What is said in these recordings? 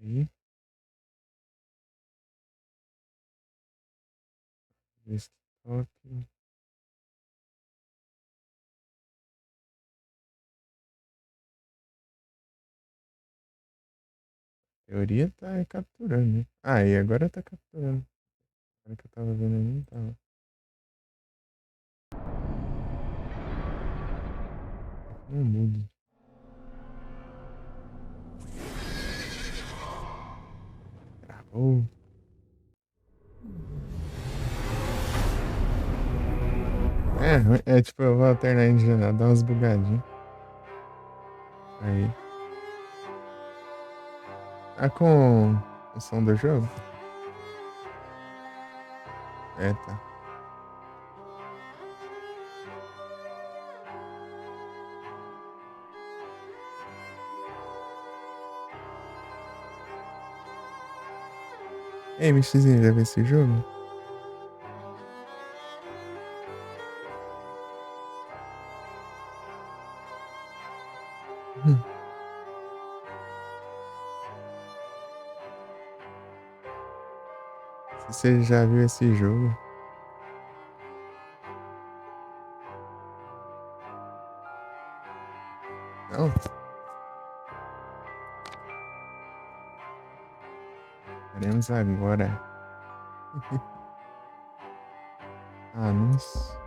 Ok. Desktop. Teoria tá capturando, né? Ah, e agora tá capturando. Agora que eu tava vendo aí, não tava. Não mude. Travou. É tipo, eu vou alternar em geral, dar umas bugadinhas. Aí. Tá com o som do jogo? É, tá. Ei, MXzinho, já viu esse jogo? Hum. Se você já viu esse jogo. Não? Faremos agora. Anúncio.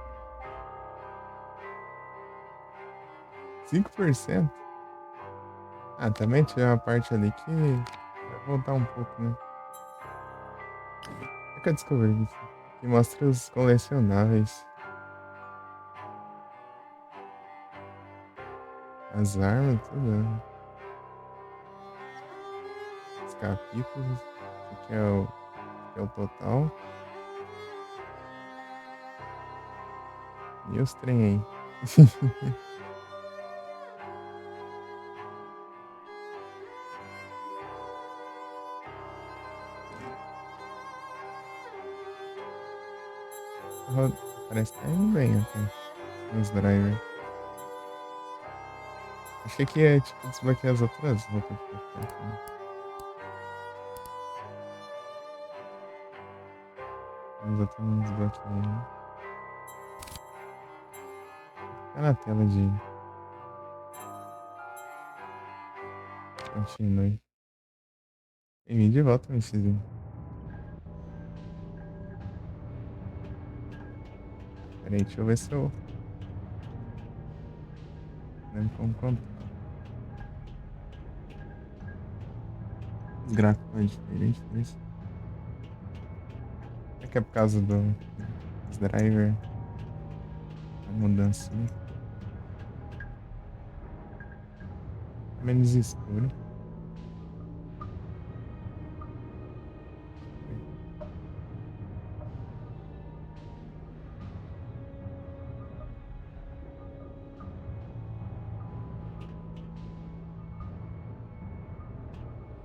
5%? Ah, também tinha uma parte ali que vai voltar um pouco, né? É que eu descobri isso. Que mostra os colecionáveis. As armas, tudo. Os capítulos. Esse aqui é o total. E os trem aí. Parece que tá indo bem até. Os drivers. Achei que ia, tipo, desbloquear as outras roupas que tá aqui, né? Mas eu tô não desbloqueei ainda. Fica na tela de continue. E me de volta, MXzinho. Peraí, deixa eu ver se eu lembro como contar. Os gráficos mais diferentes, isso. É que é por causa dos drivers, a mudança, né? Tá menos escuro.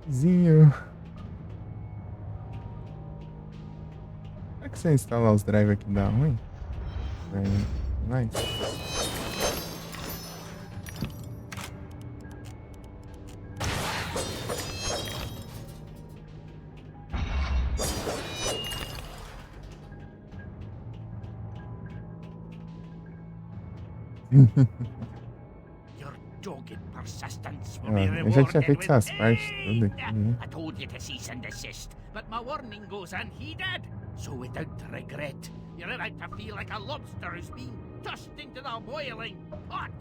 Zinho. Será que se eu instalar os drivers aqui dá ruim? Vai. Your dogged persistence will be Ó, eu já tinha rewarded feito with essas partes pain. tudo aqui, né? I told you to cease and desist, but my warning goes unheeded. So without regret, you're about to feel like a lobster who's been tossed into the boiling pot.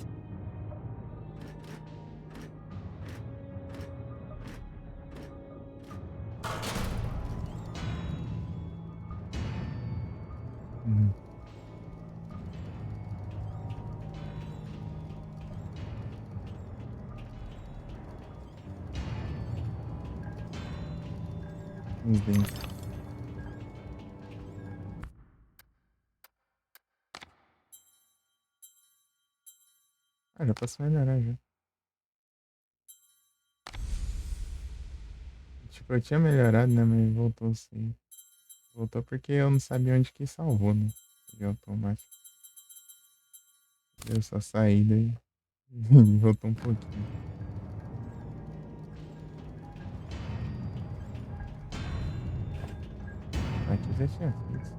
Uhum. Os dentes. Ah, já posso melhorar já. Tipo, eu tinha melhorado, né? Mas voltou sim. Voltou porque eu não sabia onde que salvou, né? Peguei automático. Eu só saí daí e voltou um pouquinho. Aqui já tinha feito.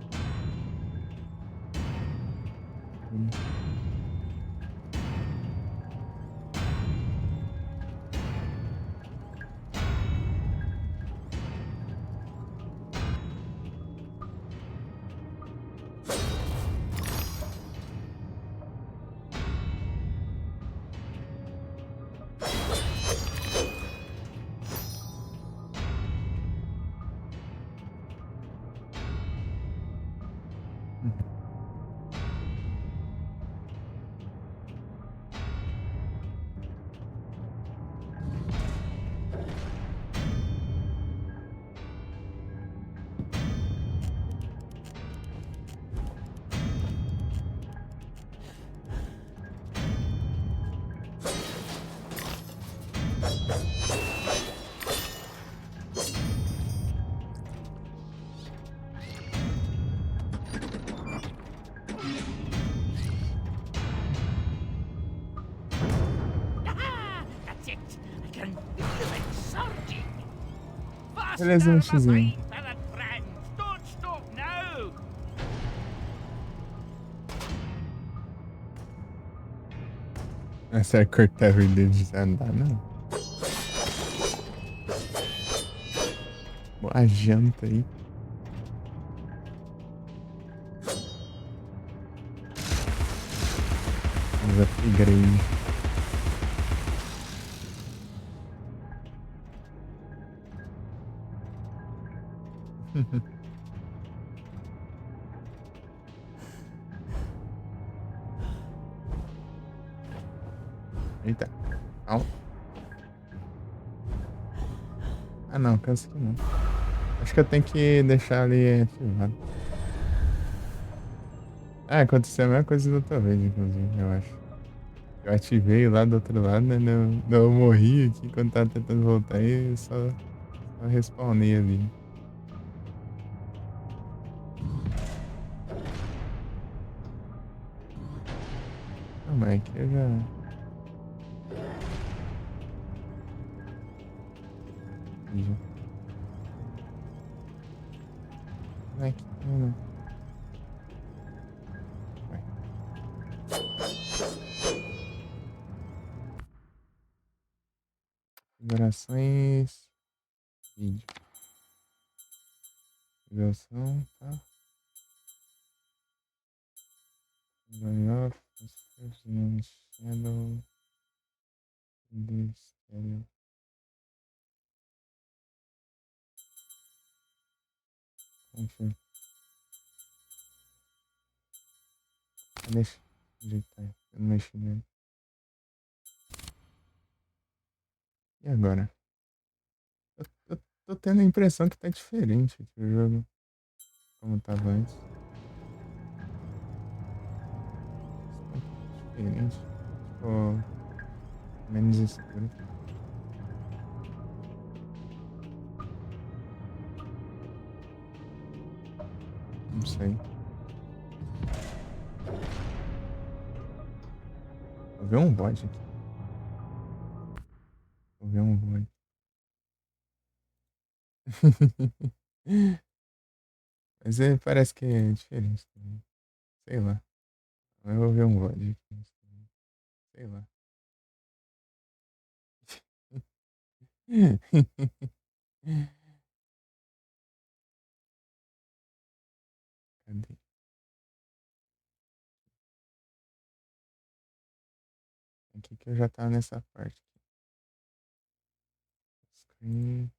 Ah, that's it. I can feel it surging. Beleza, Faster, my Xzinho. fine feathered friends. Don't stop now. Essa é cortar o dedo de andar, não. Boa janta aí. Os upgrades. Eita. Au. Ah não, cansa aqui não. Acho que eu tenho que deixar ali ativado. Ah, aconteceu a mesma coisa da outra vez, inclusive, eu acho. Eu ativei lá do outro lado, né? Não, eu morri aqui quando tava tentando voltar e só respawnei ali. Ah, mas aqui eu já. Já. Aqui, né? Vai. Configurações. Vídeo. Configuração, tá? Layout, shadow, this, stereo. Config. Deixa eu ajeitar. Eu não mexi nele. E agora? Tô tendo a impressão que tá diferente aqui o jogo. Como tava antes. Tá um pouco diferente. Ficou menos escuro. Não sei. Vou ver um bot aqui. Vou ver um bot. Mas parece que é diferente também. Sei lá. Eu vou ver um bot aqui. Sei lá. Cadê? Aqui que eu já tava nessa parte. Screen.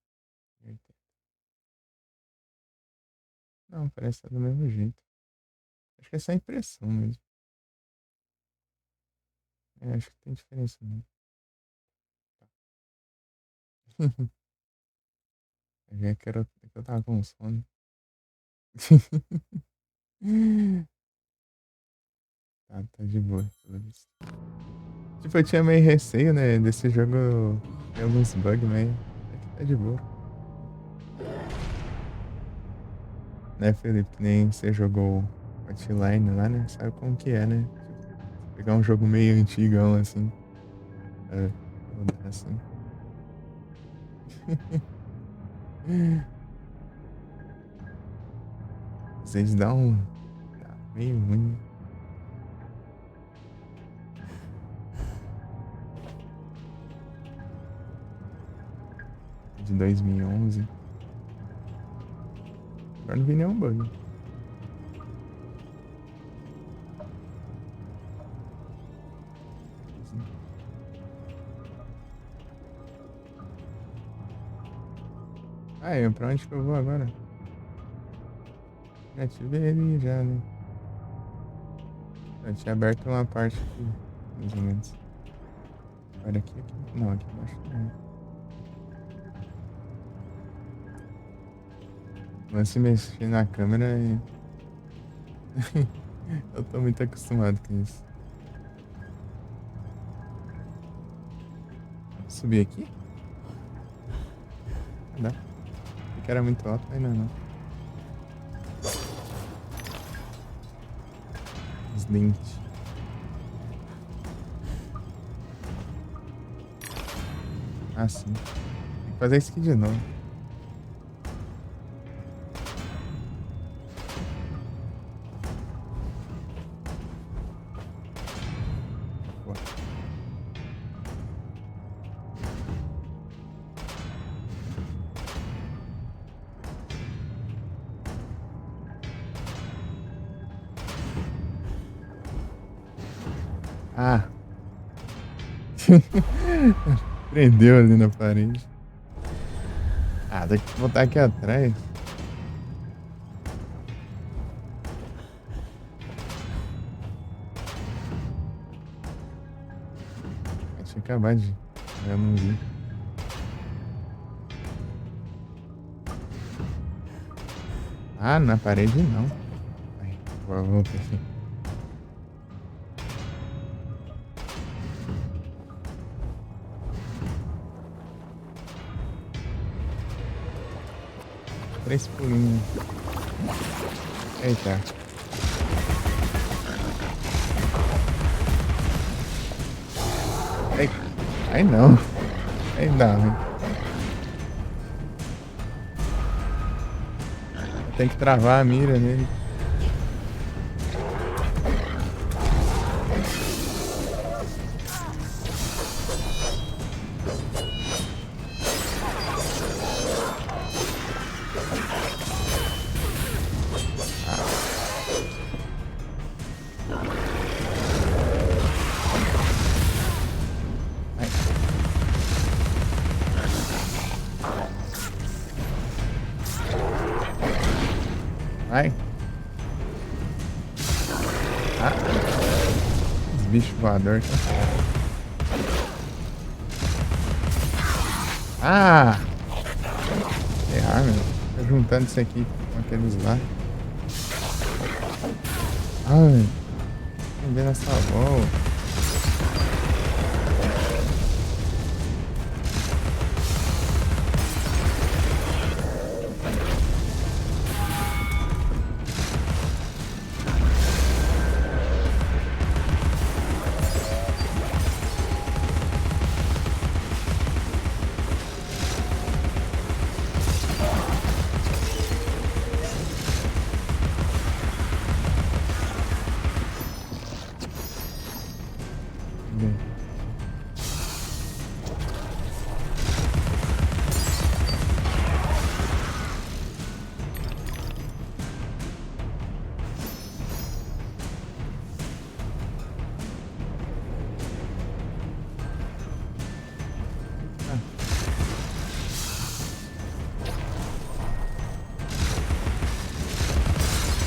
Não, parece que tá do mesmo jeito. Acho que é só impressão mesmo. Acho que tem diferença não. É que eu tava com sono. Tá de boa, pelo visto. Tipo, eu tinha meio receio, né? Desse jogo tem alguns bugs, mas aqui tá de boa. Né, Felipe? Que nem você jogou Hotline lá, né? Sabe como que é, né? Tipo, pegar um jogo meio antigão assim. Rodar assim. Vocês dão um. Tá meio ruim. De 2011. Agora não vi nenhum bug. Ah, pra onde que eu vou agora? Já tive ele já, né? Eu tinha aberto uma parte aqui, mais ou menos. Olha aqui, aqui. Não, aqui embaixo não. Lance mexer na câmera e. Eu tô muito acostumado com isso. Subir aqui? Ah, dá. Achei que era muito alto, mas não. Os dentes. Ah, sim. Tem que fazer isso aqui de novo. Boa. Ah! Prendeu ali na parede. Ah, tem que voltar aqui atrás. Tinha acabado de. Eu não vi. Ah, na parede não. Ai, voltei. Três pulinhos. Eita. Ai, ai não. Aí dá, né? Tem que travar a mira nele. Vai. Ah. Os bichos voadores. Ah! Ferrar, meu. Tô juntando isso aqui com aqueles lá. Ai. Prendendo essa bola.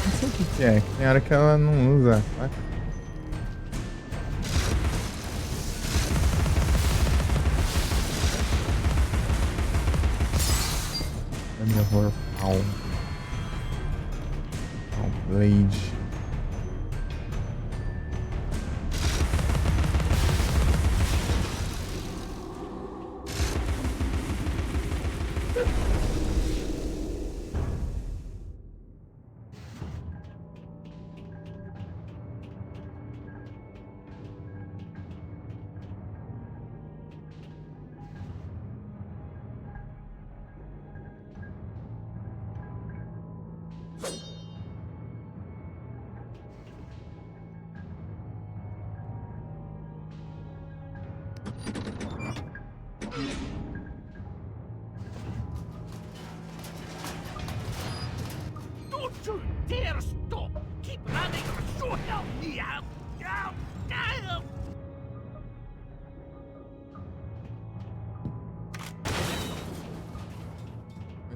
Não sei o que que é. Tem hora que ela não usa a faca. Thunderhorror Palm. Palm Blade.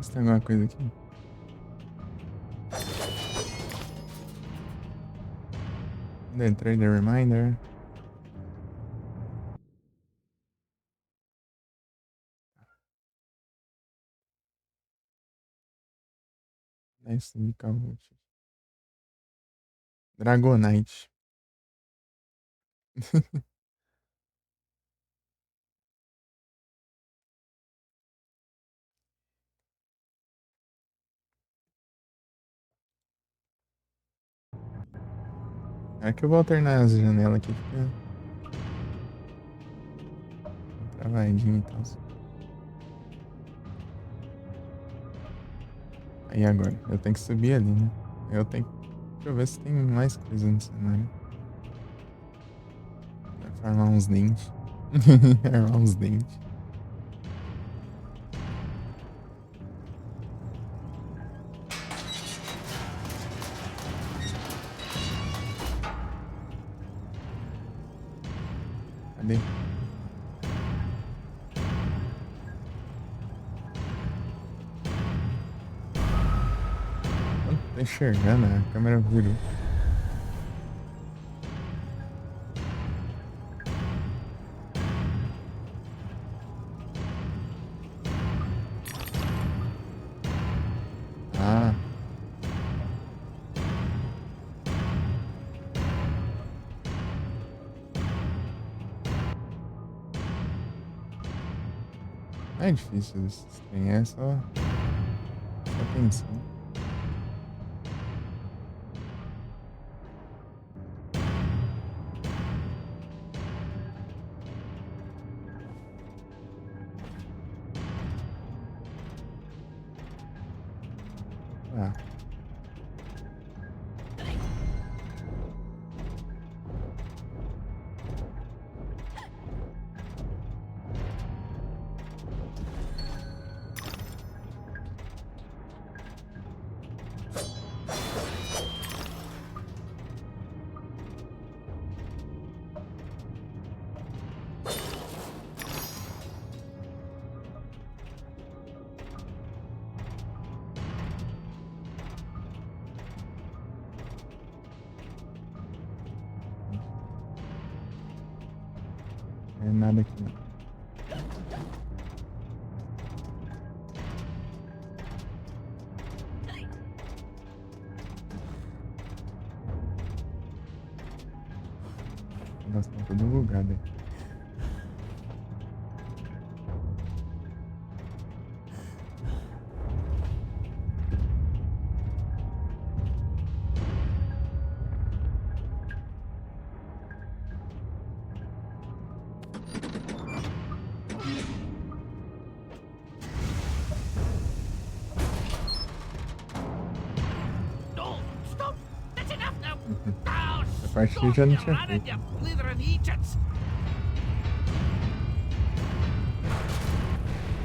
se tem alguma coisa aqui. The Trader Reminder. Nice Mikavut. Dragonite. É que eu vou alternar as janelas aqui, fica travadinho e tal. Aí agora, eu tenho que subir ali, né? Eu tenho que... Deixa eu ver se tem mais coisa no cenário. Vai farmar uns dentes. Armar uns dentes. Cadê? Não tô enxergando, a câmera virou. Ah. Não é difícil esse trem, é só atenção. Ah. Não é nada aqui não. Nossa, tá tudo bugado aí. No, stop! That's enough now! Oh, Essa parte eu já não tinha feito. you blithering Egypts!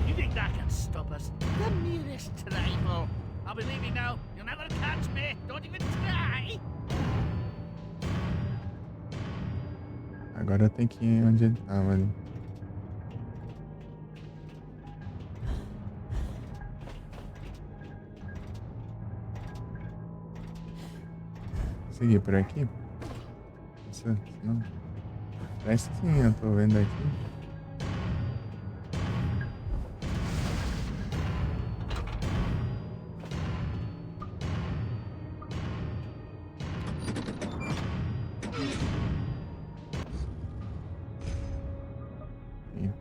You think that can stop us? The merest trifle. I'll be leaving now. You'll never catch me. Don't even try. Agora eu tenho que ir onde ele tava ali. Seguir por aqui? Isso, não. Parece que sim, eu tô vendo aqui. Aí.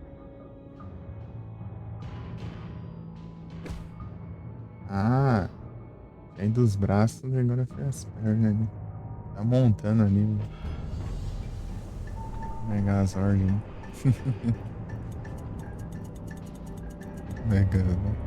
Ah, aí dos braços, agora foi as pernas ali. Tá montando ali o Megazord, né? Megazord.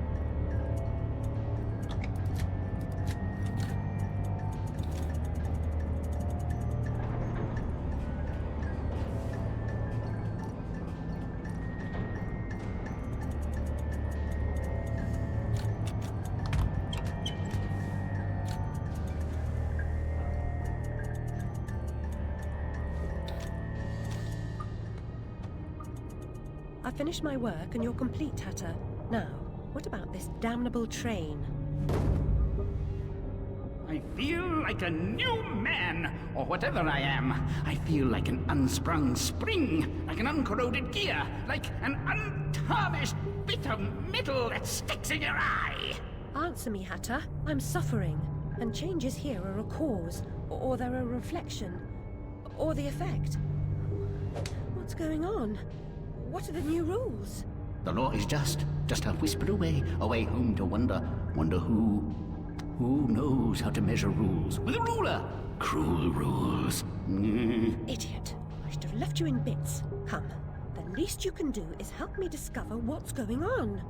I've finished my work and you're complete, Hatter. Now, What about this damnable train? I feel like a new man, or whatever I am. I feel like an unsprung spring, like an uncorroded gear, like an untarnished bit of metal that sticks in your eye. Answer me, Hatter. I'm suffering, and changes here are a cause, or they're a reflection, or the effect. What's going on? What are the new rules? The law is just a whisper away, away home to wonder who. Who knows how to measure rules with a ruler? Cruel rules. Idiot. I should have left you in bits. Come, the least you can do is help me discover what's going on.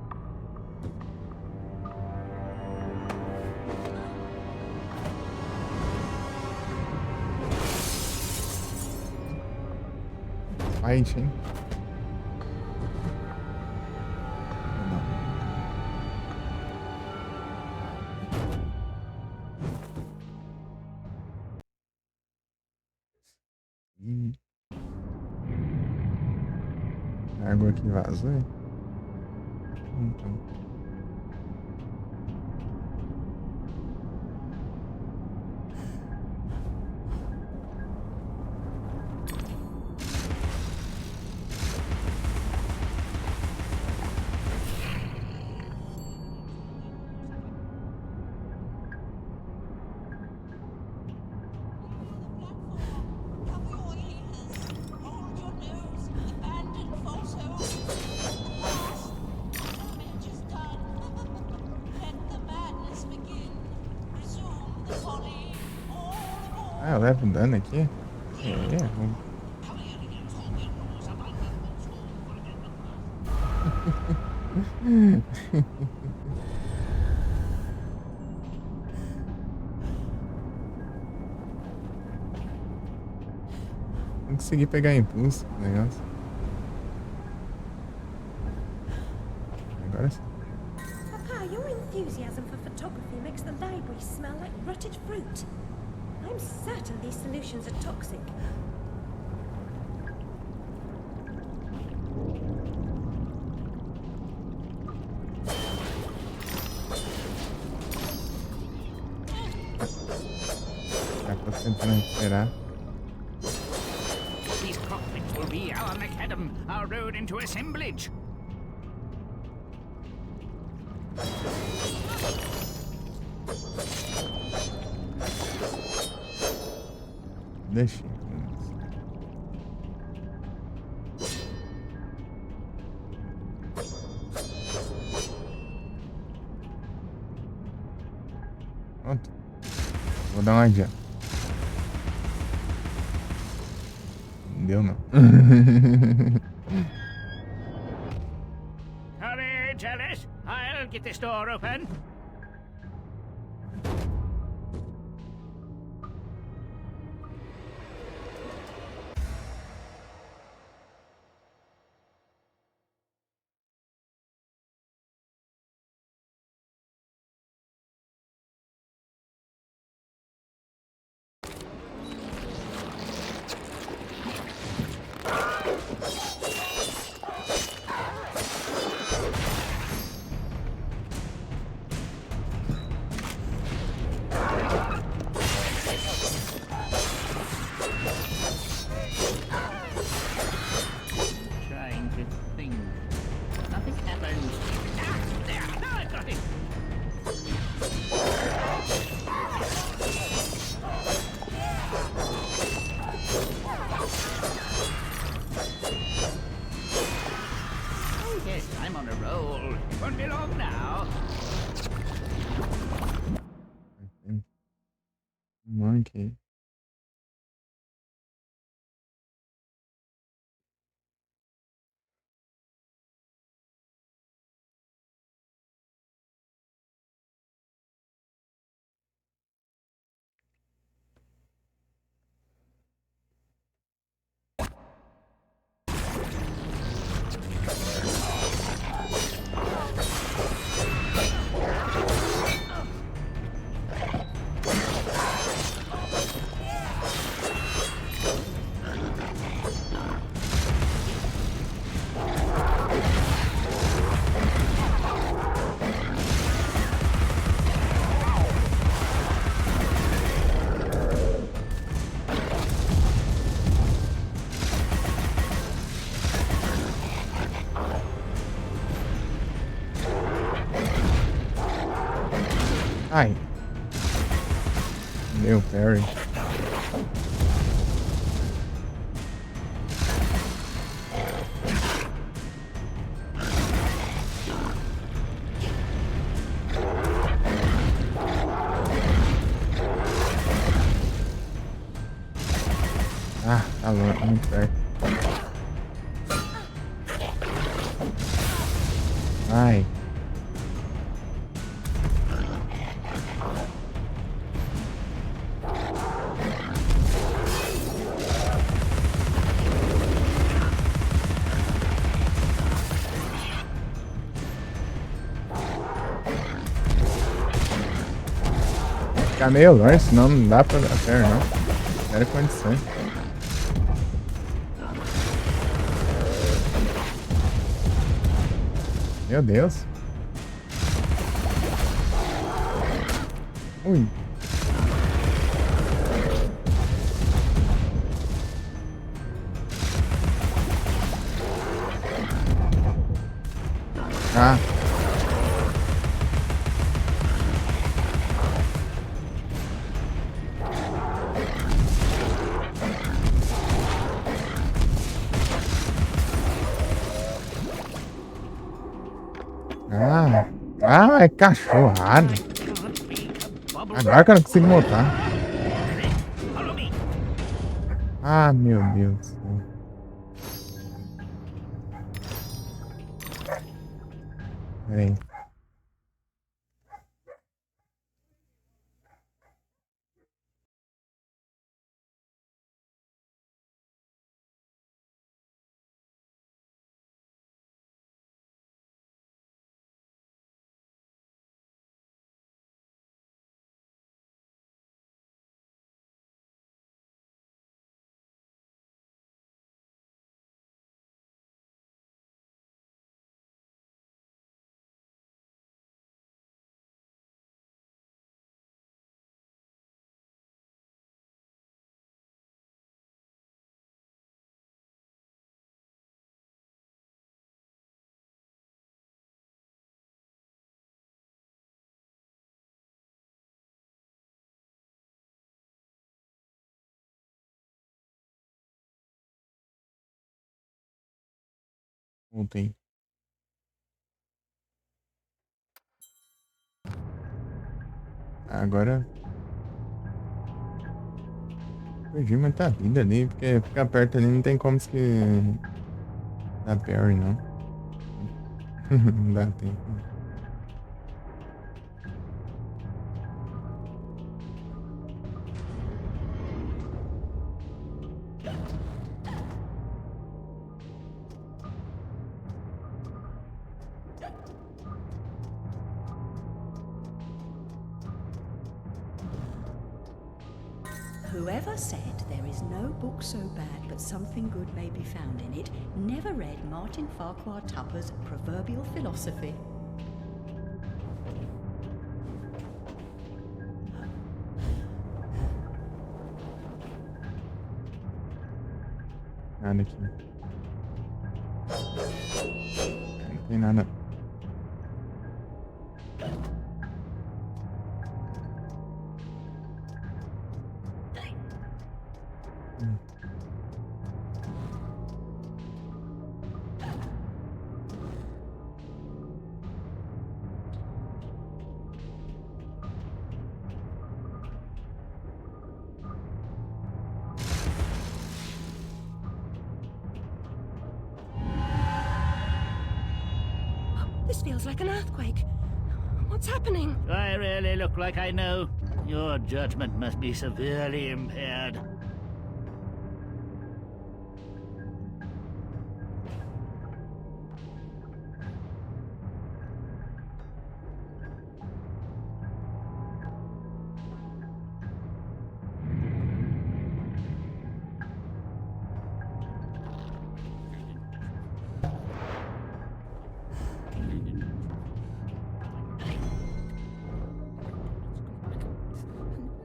Fighting. A água que vazou. Então. Ah, eu levo dano aqui? É, vamos. Não consegui pegar impulso no negócio. Agora sim. Papa, your enthusiasm for photography makes the library smell like rotted fruit. I'm certain these solutions are toxic. Já tô tentando recuperar. These cockpits will be our macadam, our road into assemblage. Deixa. Pronto. Vou dar uma adianta. Não deu não. Courage, Alice. I'll get this door open. Trying to think. Nothing happens. Ah, there. Now I've got it. Oh, yes, I'm on a roll. It won't be long now. Monkey. Ai. Meu parry. Ah, tá louco, muito perto. Ai. Ficar meio longe, senão não dá pra dar perna, não. Zero condições. Meu Deus. Ui. Ah. Ah, é cachorrada. Agora que eu não consigo montar. Ah, meu Deus do céu. Pera aí. Voltei. Agora perdi muita vida ali, porque ficar perto ali não tem como se dar parry, não. Não dá tempo. Whoever said there is no book so bad but something good may be found in it never read Martin Farquhar Tupper's Proverbial Philosophy. Nada aqui. Não tem nada. This feels like an earthquake. What's happening? Do I really look like I know? Your judgment must be severely impaired.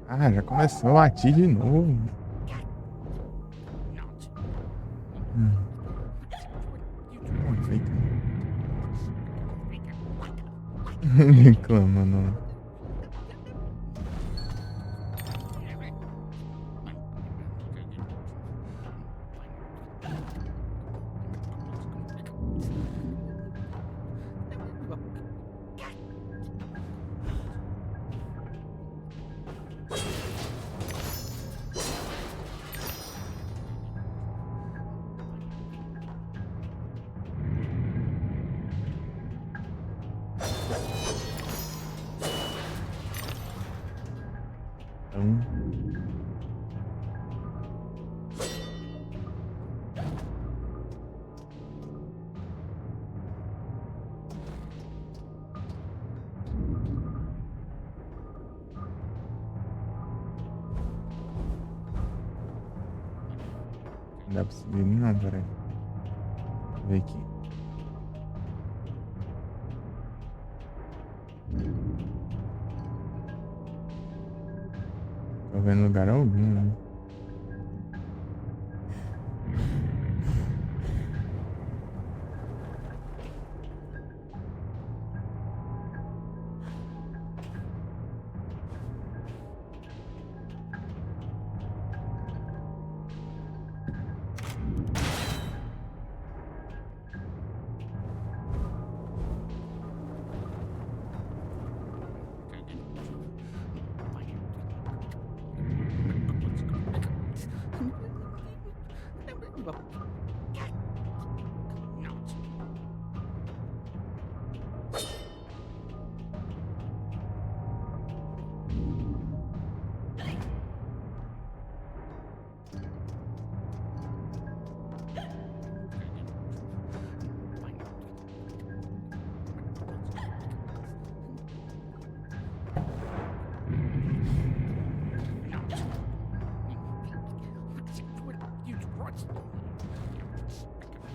Ah, já começou a latir de novo. Perfeito. Reclama, não. Dá pra subir? Não, peraí. Deixa eu ver aqui. Tô vendo lugar algum, né?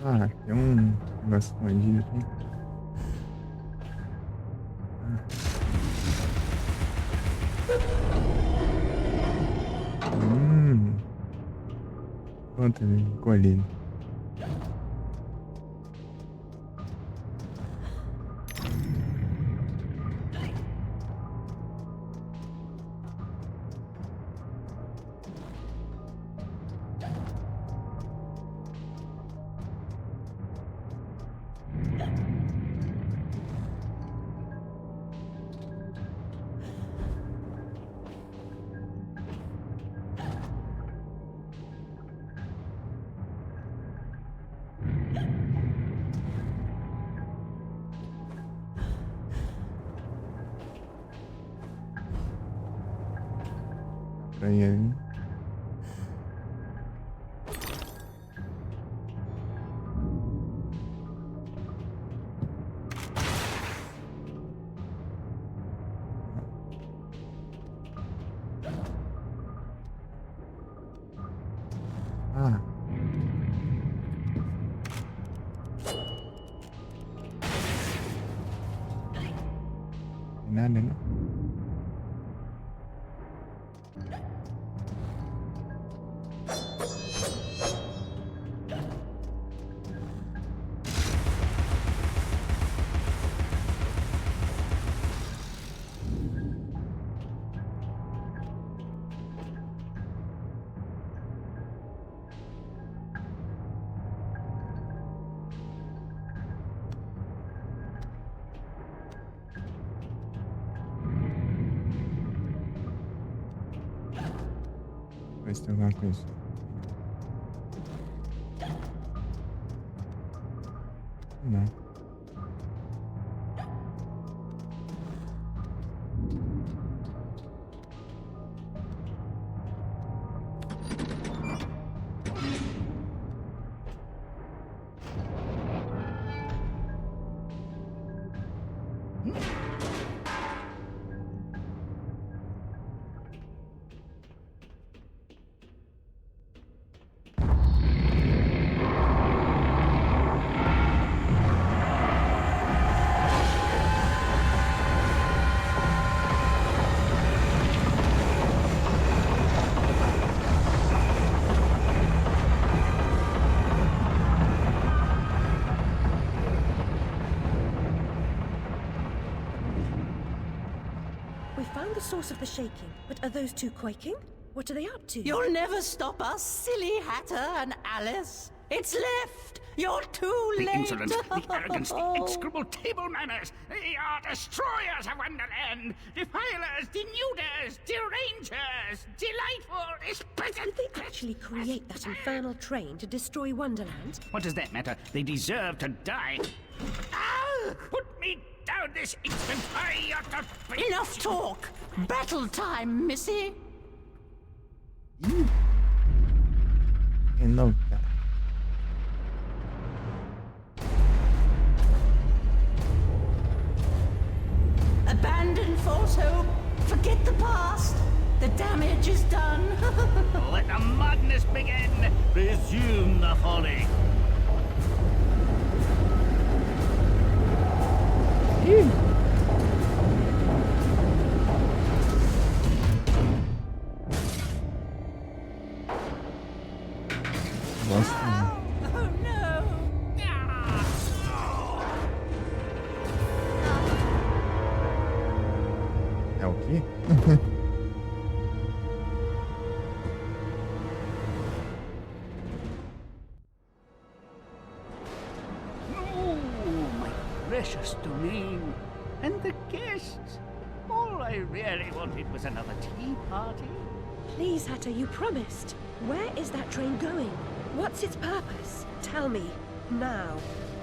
Ah, tem um negócio escondido aqui. Pronto, ele colhido. Pra ir ali. Ah. Tem nada, não? Ver se tem alguma coisa. Não. We found the source of the shaking, but are those two quaking? What are they up to? You'll never stop us, silly Hatter and Alice. It's left. You're too The late. insolence, the arrogance, the execrable table manners. They are destroyers of Wonderland, defilers, denuders, derangers, delightful, Did they actually create that infernal train to destroy Wonderland? What does that matter? They deserve to die. Ah! Put me down this instant! I ought to be... Enough talk. Battle time, Missy. Não, cara. Abandon false hope. Forget the past. The damage is done. Let the madness begin. Resume the folly. Bosta. Oh no! É o quê? Oh, my precious domain. And the guests. All I really wanted was another tea party. Please, Hatter, you promised. Where is that train going? What's its purpose? Tell me. Now.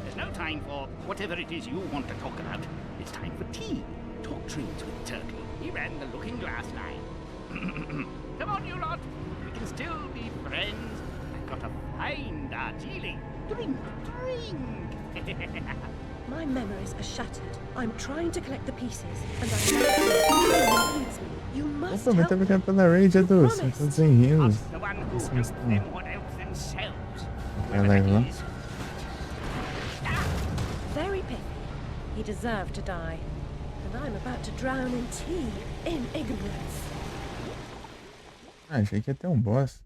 There's no time for whatever it is you want to talk about. It's time for tea. Talk trains with Turtle. He ran the Looking Glass line. Come on, you lot. We can still be friends. I've got a fine Darjeeling. Drink, drink. My memories are shattered. I'm trying to collect the pieces, and I needs me. You must Opa, mas tá help me. ficando pela raid, Edu. Você tá desenrindo. Ask the one who Isso knows está. them what else themselves. É Whoever legal. it is. Very pithy. He deserved to die. And I'm about to drown in tea, in ignorance. Ah, achei que ia ter um boss.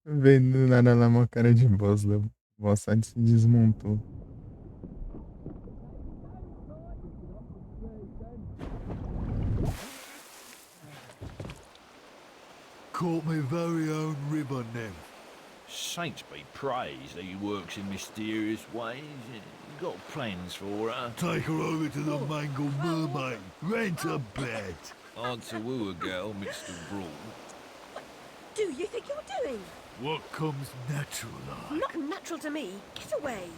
Veio do nada lá uma cara de boss. O boss só se desmontou. Caught my very own ribbon then. Saints be praised that he works in mysterious ways. Got plans for her. Take her over to the Mangled Mermaid. Rent a bed. Hard to woo a girl mixed of brawl. Do you think you're doing? What comes natural like. Not natural to me. Get away.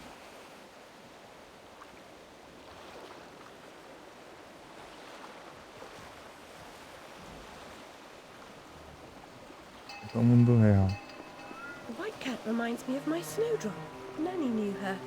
Todo mundo real. The white cat reminds me of my snowdrop. Nanny knew her.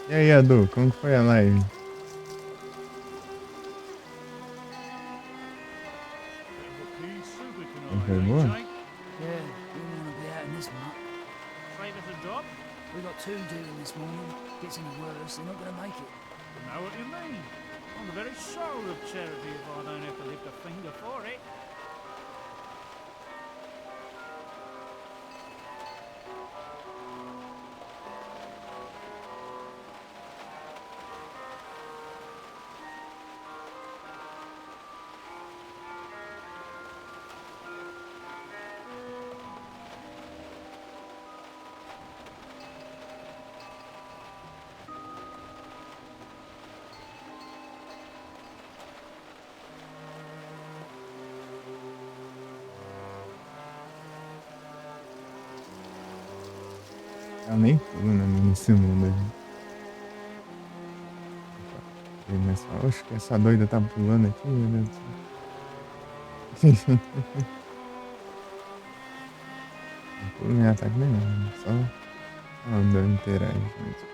E aí, Edu, como que foi a live? Foi boa? Yeah, wouldn't want to be out in this muck. Save us a job? We got two dealing this morning. Gets any worse, they're not going to make it. I know what you mean. I'm the very soul of charity if I don't have to lift a finger for it. Eu nem pulo, né, mano, nesse mundo aí. Mas só, oxe, que essa doida tá pulando aqui, meu Deus do céu. Não pulo nem ataque nenhum, só andando interage mesmo.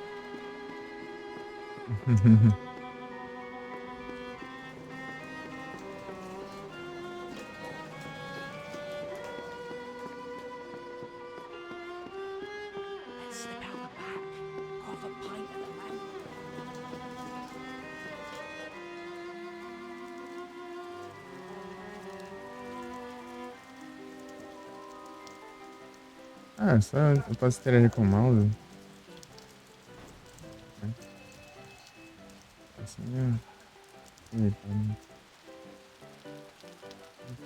Let's slip out the back. Half a pint of the man. Ah, só eu posso interagir com o mouse. Assim é. Limitado. Ok.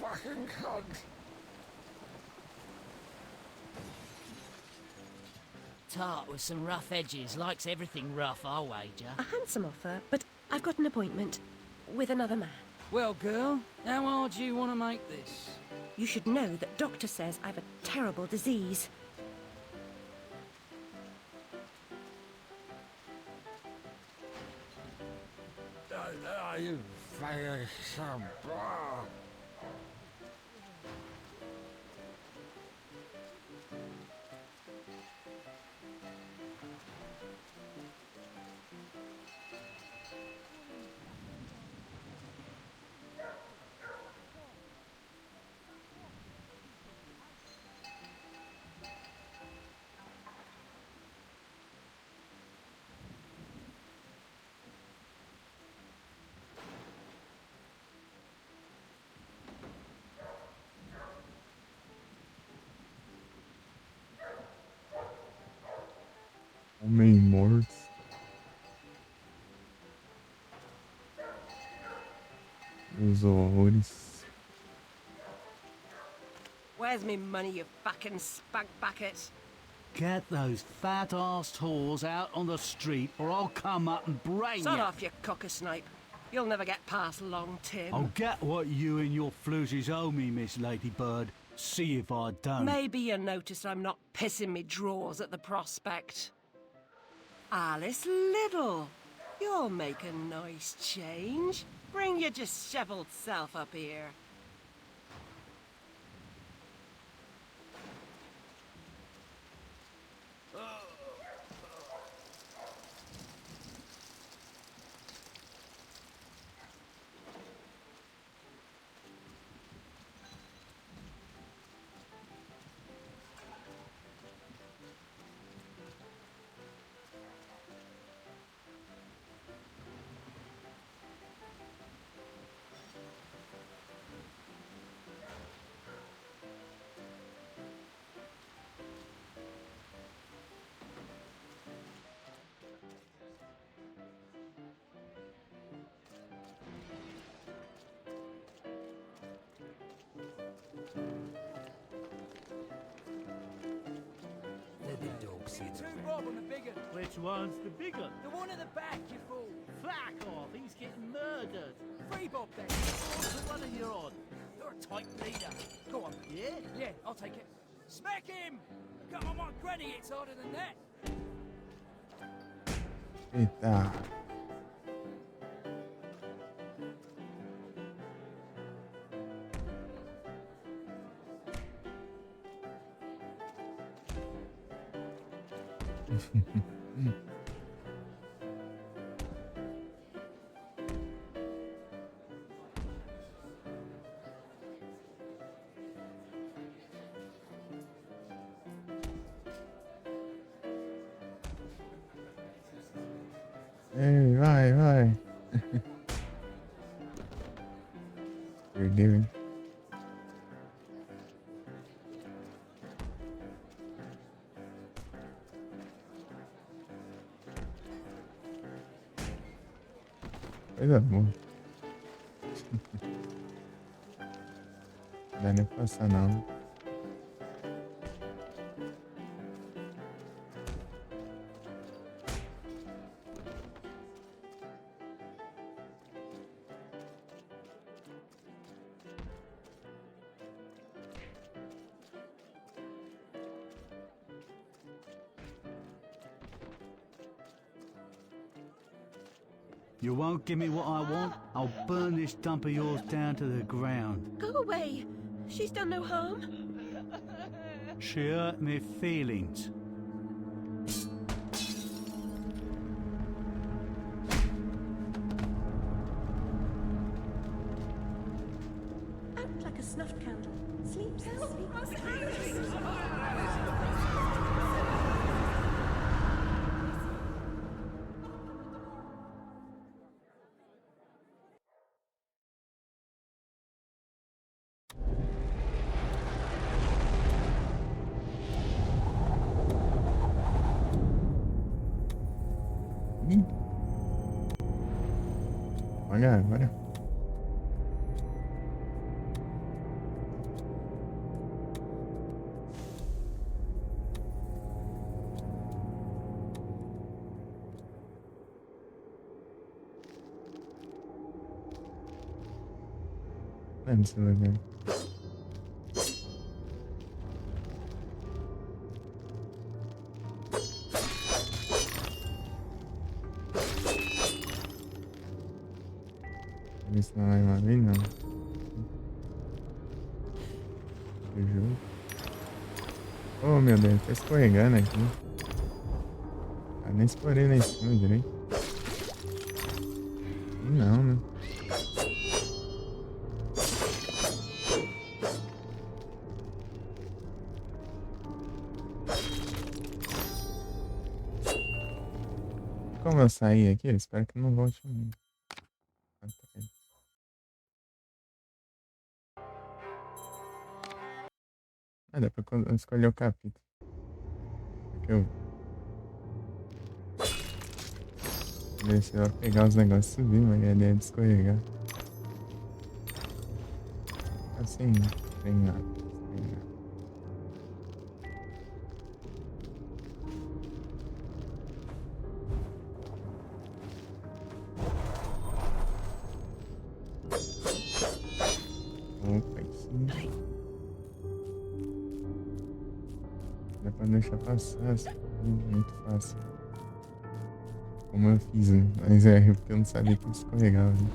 fucking cunt. Tart with some rough edges. Likes everything rough, I'll wager. A handsome offer, but I've got an appointment with another man. Well, girl, how hard do you want to make this? You should know that doctor says I've a terrible disease. You fucking son. Homem morto. Os horrores. Where's me money, you fucking spunk bucket? Get those fat-assed whores out on the street or I'll come up and brain Sod you. off, you cockersnipe. You'll never get past Long Tim. I'll get what you and your floozies owe me, Miss Ladybird. See if I don't. Maybe you noticed I'm not pissing me drawers at the prospect. Alice Liddell, you'll make a nice change. Bring your dishevelled self up here. Two bob on the bigger. Which one's the bigger? The one at the back, you fool. Fuck off, he's getting murdered. 3 bob then. What's the one you're on? You're a tight leader. Go on. Yeah? Yeah, I'll take it. Smack him! Come on, my granny hits harder than that. Eita. Ei, vai, vai. Perdeu, hein? Coisa boa. Não dá nem pra passar, não. You won't give me what I want? I'll burn this dump of yours down to the ground. Go away. She's done no harm. She hurt me feelings. Out like a snuffed candle. Sleep, sleep. Olha, olha. Não, desse lugar. Ver se não vai uma vez, não. O jogo. Oh meu Deus, tá escorregando aqui. Ah, nem explorei lá em cima direito. Não, né? Como eu saí aqui, eu espero que não volte mais. Ah, dá pra escolher o capítulo. Aqui eu... Ver se eu vou pegar os negócios e subir, mas a ideia é de escorregar. Assim, sem nada. Sem nada. Opa, aqui. Dá pra deixar passar, assim, muito fácil. Como eu fiz, né? Mas é porque eu não sabia que escorregava. Né?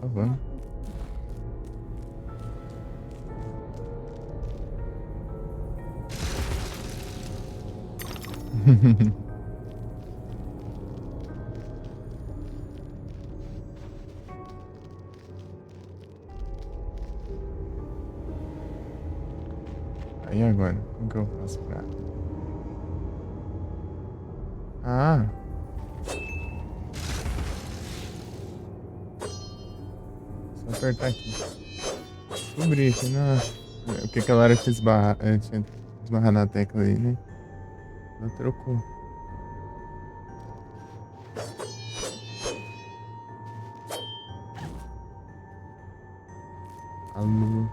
Só vamos. Aí agora, como que eu faço pra... Ah! Só apertar aqui. Descobri aqui na... Porque aquela hora eu tinha esbarrar na tecla aí, né? Ela trocou. Alô.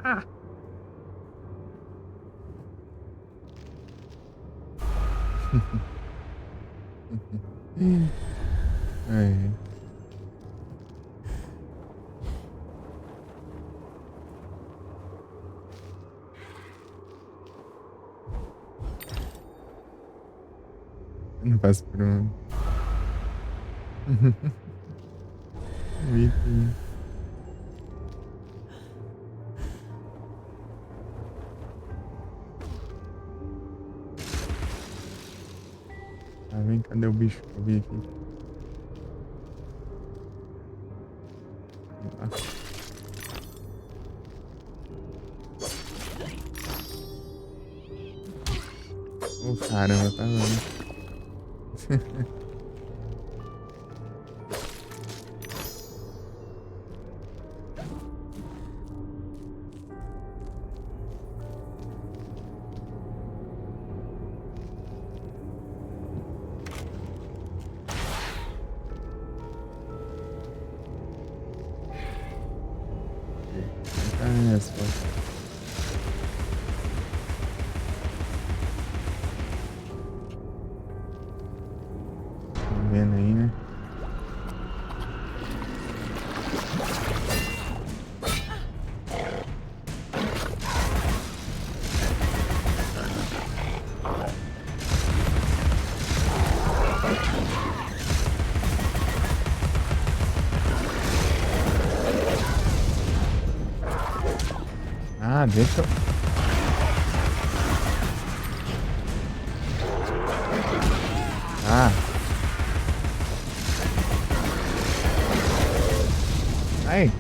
Ah! É. Não passo por um. Item. Ah, vem, cadê o bicho que eu vi aqui? Ah. Oh, caramba, tá vendo? Ah, essa foto. Tá vendo aí, né? Ah, deixa eu... Ai!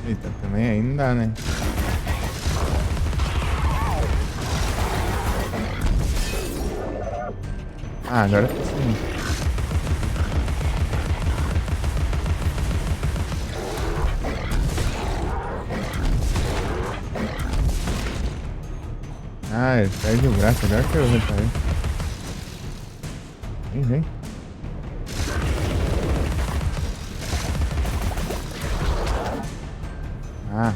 Eita, também aí não dá, né? Ah, agora tá sim. Ah, ele perde o braço, agora que eu reparei. Vem, vem. Ah.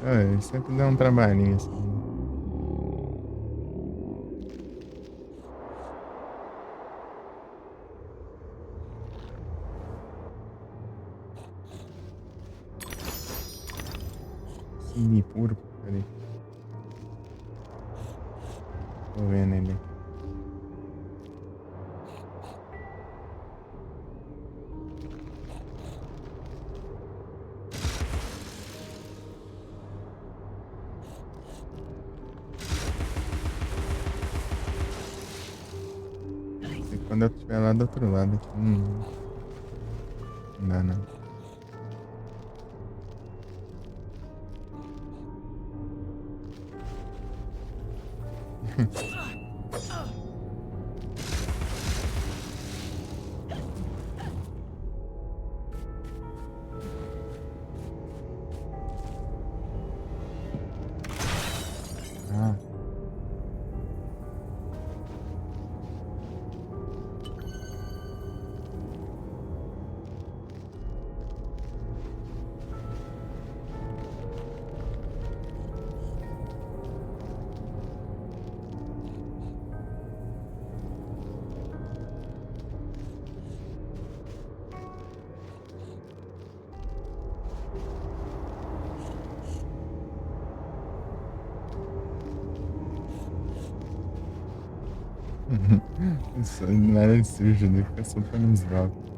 Ele sempre dá um trabalhinho assim. Sangue puro, peraí. Tô vendo ele aqui. E quando eu estiver lá do outro lado aqui, não dá não. Ah. Isso não era sujo, ele fica soltando uns golpes.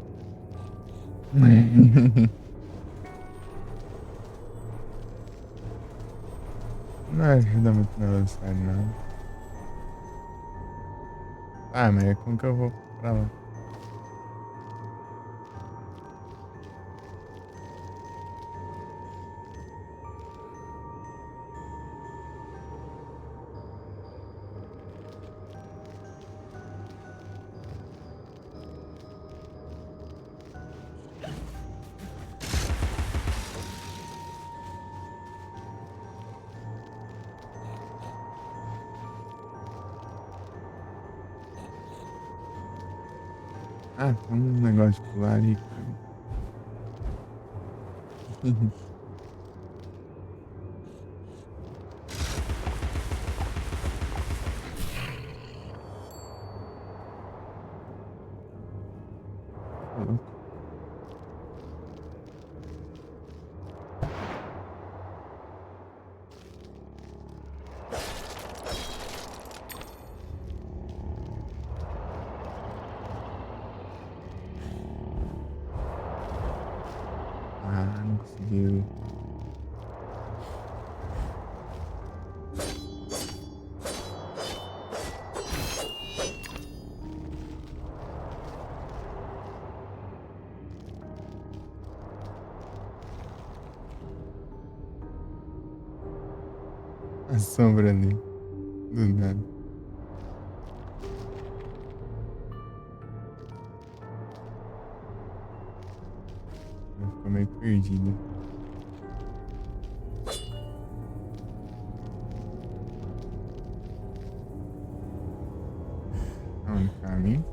Não ajuda muito na velocidade, não. Ah, mas como que eu vou pra lá? Ah, tem um negócio de pular ali. Tá louco. Ah, não conseguiu. A sombra ali. Do nada. Ela ficou meio perdida. Aonde o caminho?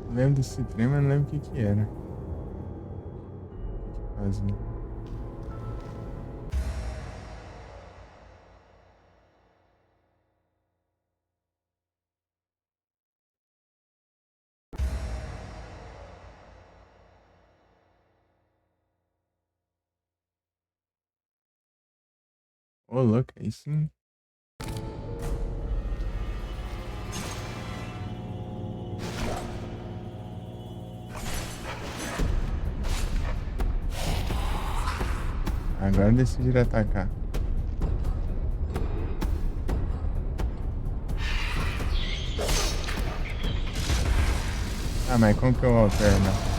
Eu lembro desse trem, mas não lembro o que que era. O que que fazia. Ô, louco, aí sim. agora decidiram atacar. Ah, mas como que eu alterno?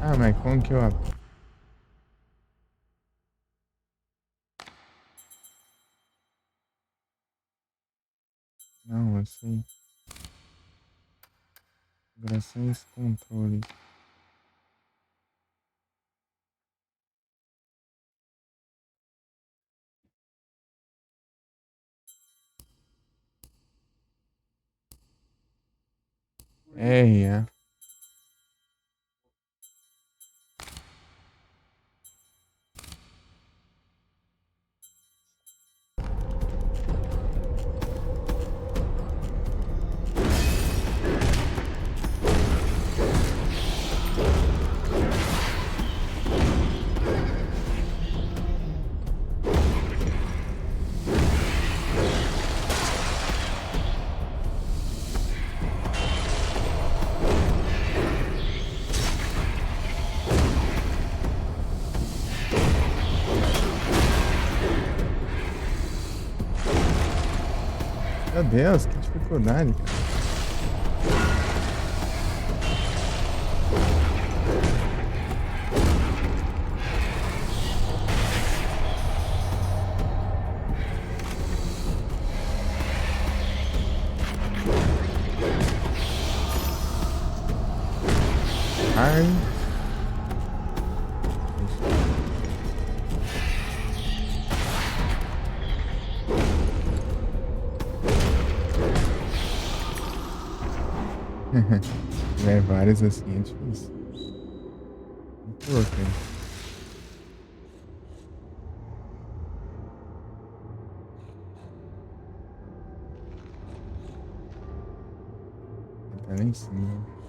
Ah, mas como que eu... Não, assim... Configurações, controle. É. Meu Deus, que dificuldade, cara. Ai. É, vários assim é difícil. Muito louco, hein? Tá lá em cima.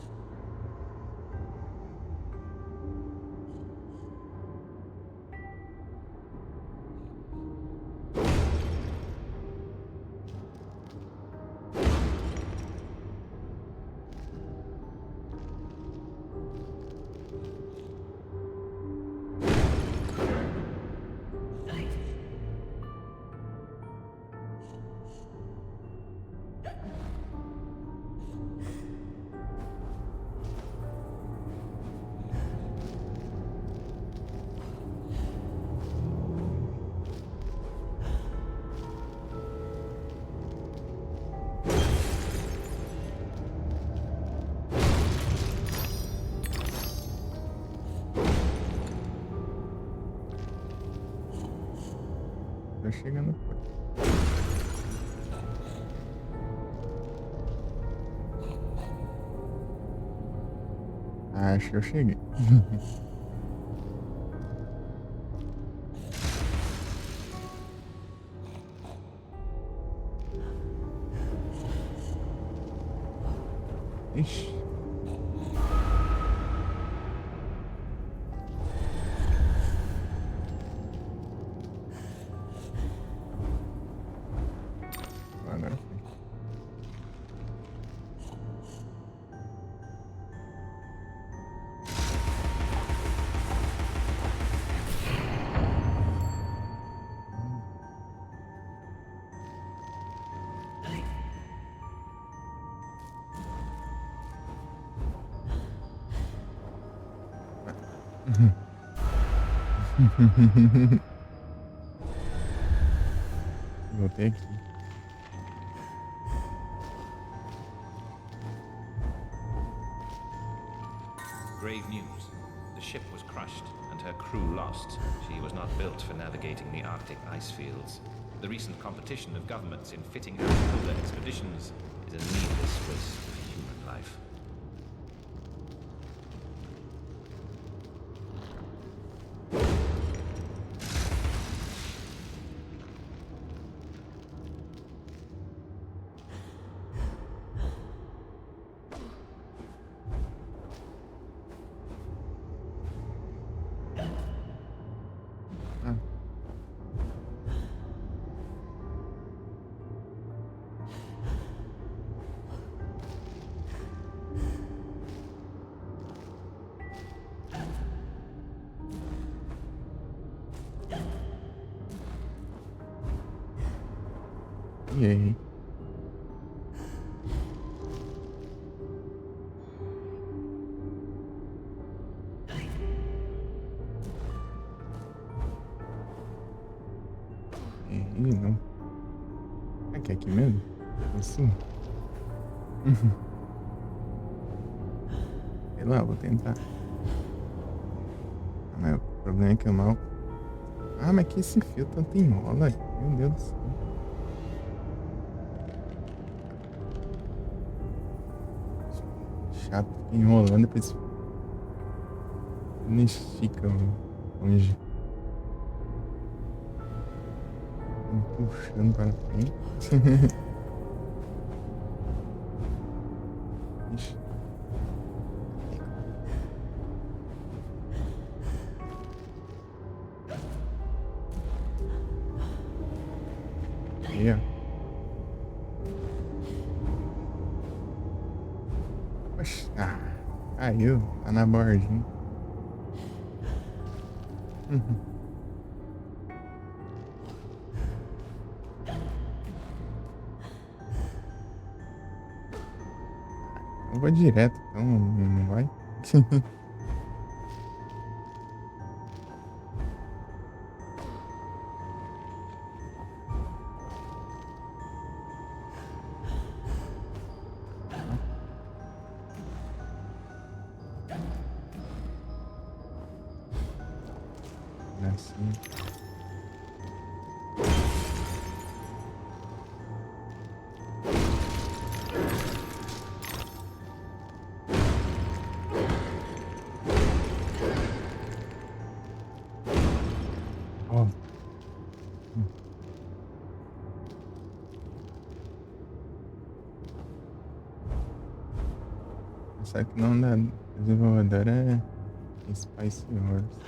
Tô chegando por. Acho que eu cheguei. Ixi. Agora foi. Voltei aqui. Grave news. The ship was crushed and her crew lost. She was not built for navigating the Arctic ice fields. The recent competition of governments in fitting out polar expeditions is a needless waste of human life. E aí? E não. Aqui, aqui mesmo? Isso. Sei lá, vou tentar. Ah, mas o problema é que eu mal. Ah, mas que esse fio tanto enrola. Meu Deus do céu. Chato, fica enrolando, depois não estica longe. Puxando para frente. Ixi. Aí, ó. Oxi. Ah, caiu. Tá na bordinha. Eu vou direto, então não vai? Assim. Ó. Só que não da desenvolvedora é Spice Horse.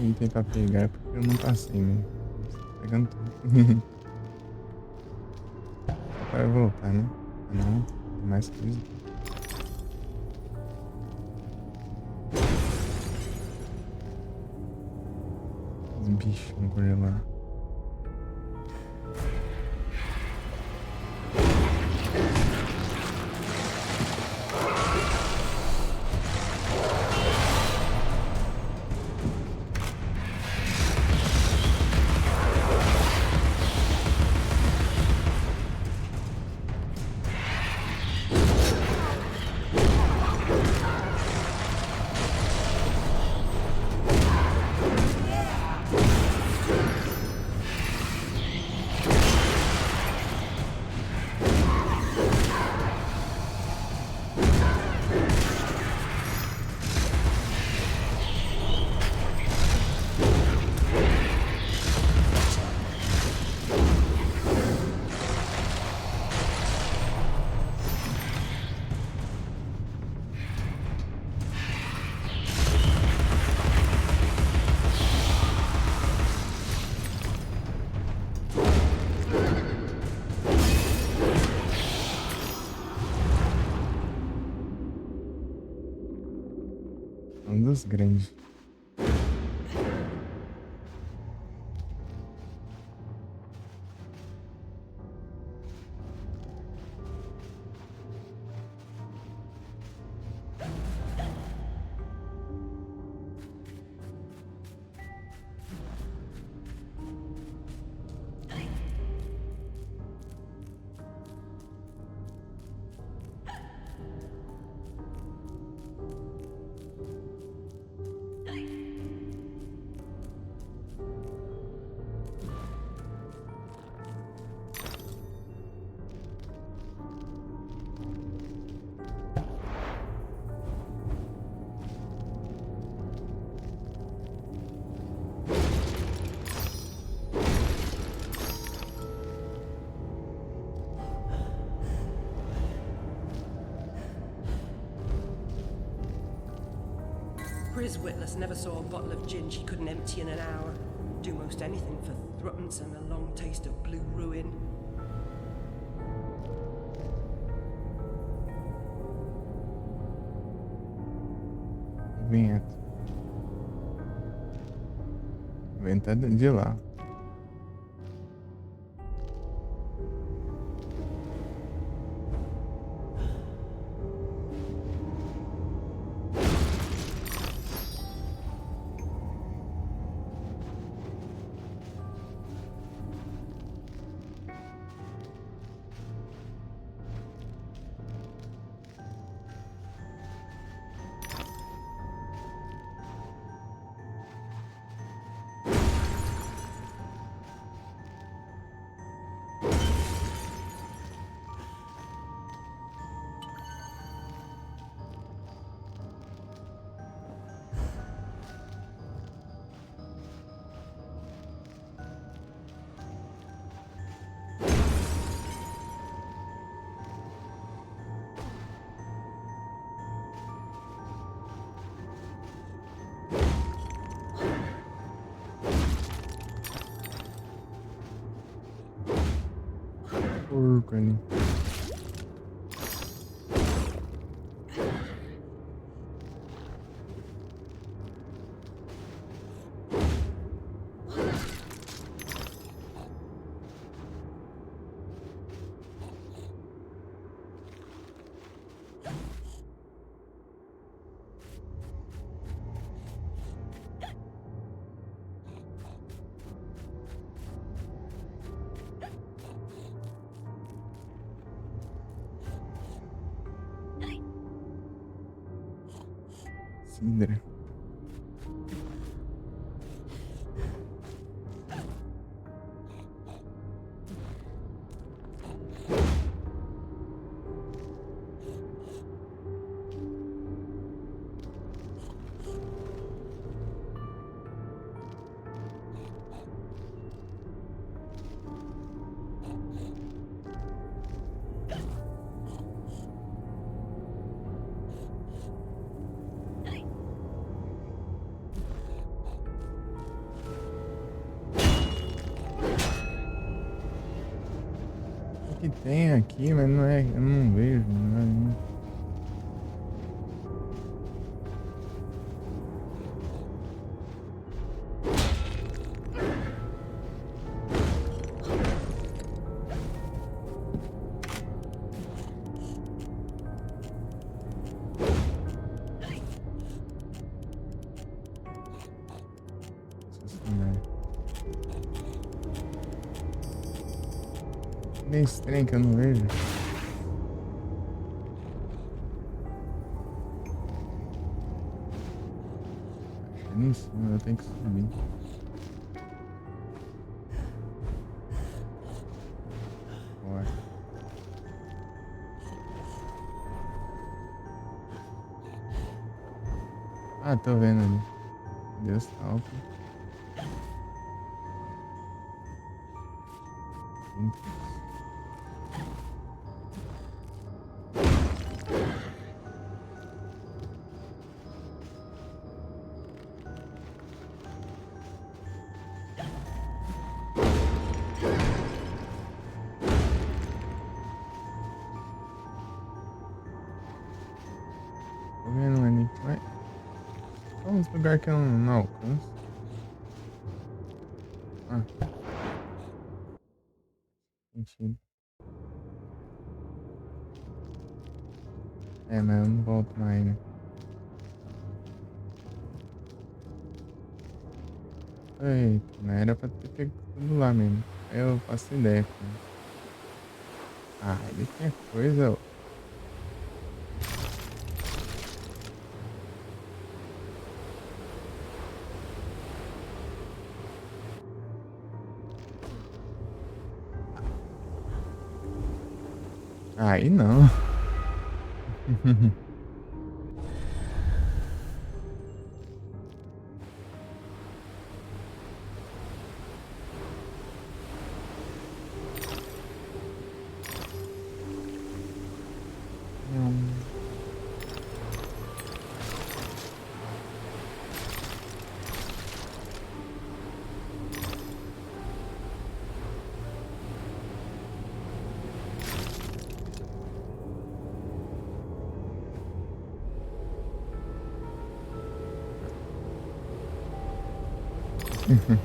Item pra pegar porque eu não passei, né? Tô pegando tudo. Só para voltar, né? Não, tem mais coisa. Os bichos por lá. Um dos grandes. Pris Witless never saw a bottle of gin she couldn't empty in an hour. Do most anything for threepence and a long taste of blue ruin. Vento. Vento é de lá. Porco ali. Cidra. Que tem aqui, mas não é, eu não vejo, não é. Bem estranho que eu não vejo. Acho que em cima eu tenho que subir. Ué. Ah, tô vendo ali. Deus salve. Tô vendo ali. Ué. Vamos no lugar que eu não alcanço. Ah. Sentido. É, mas eu não volto mais, né? Eita, não era pra ter pego tudo lá mesmo. Eu faço ideia, cara. Ah, ele tem coisa. Aí não. Aquela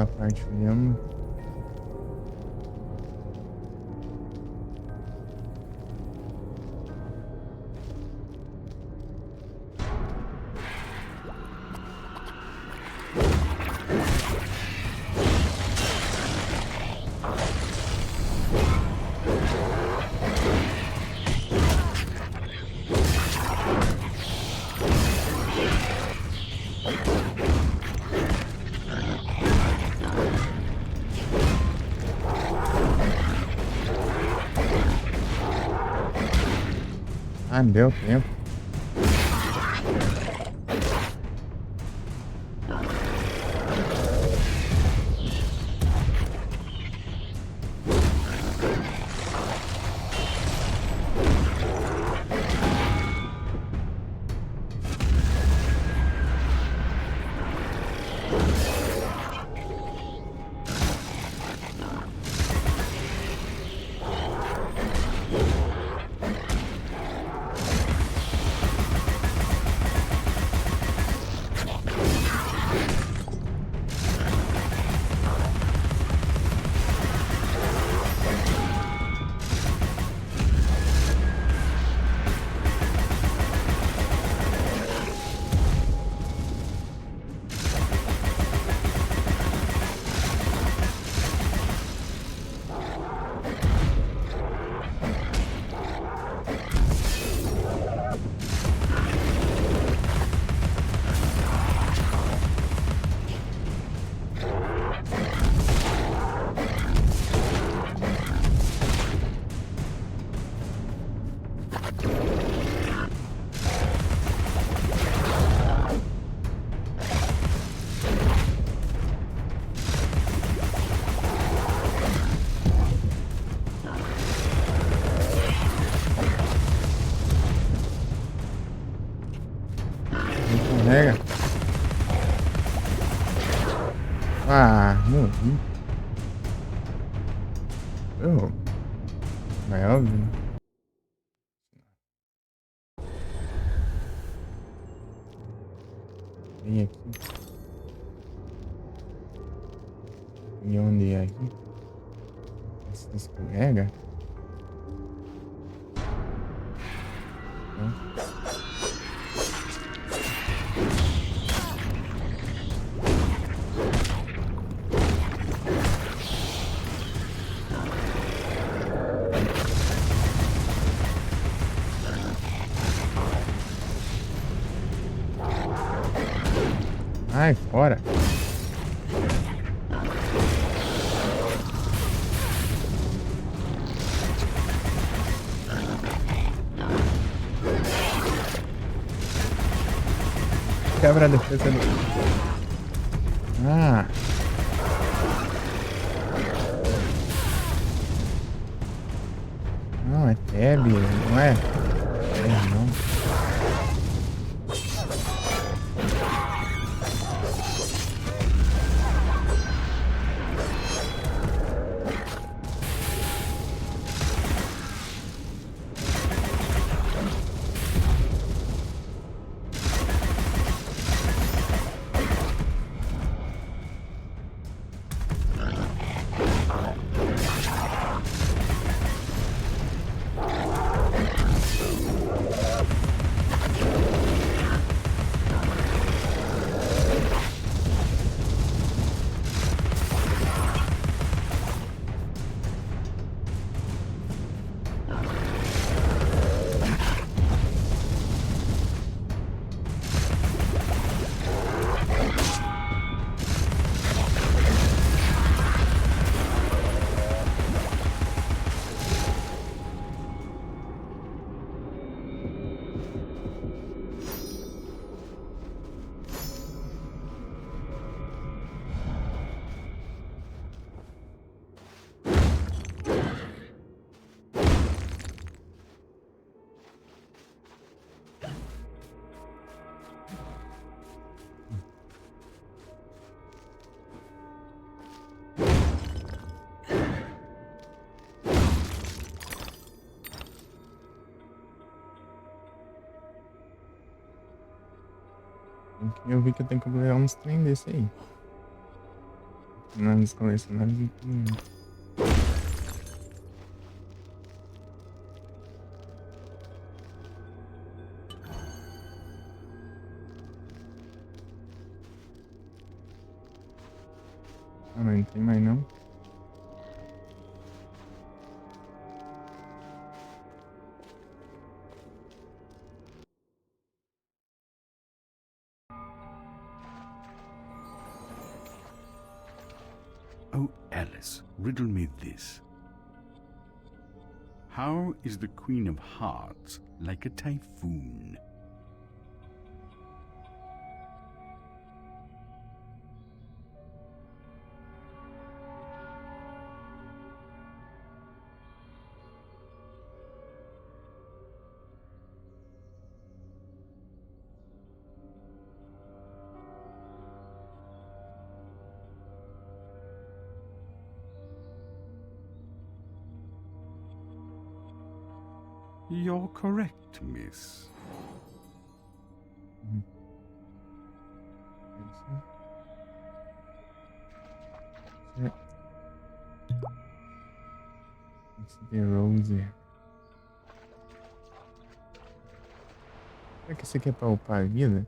parte mesmo. Ah, deu tempo. Carrega. Ah, morri. É óbvio, né? Vem aqui. E onde é aqui? Esse escorrega? Não. Ai, fora. Quebra a defesa do... Ah. Não, é Teb, não é? É, não. que eu vi que eu tenho que pegar uns trem desse aí. Nas colecionáveis e tudo. Ah, mas não tem mais não. Oh, Alice, riddle me this. How is the Queen of Hearts like a typhoon? You're correct, miss. Esse The Rose. Será que esse aqui é pra upar a vida?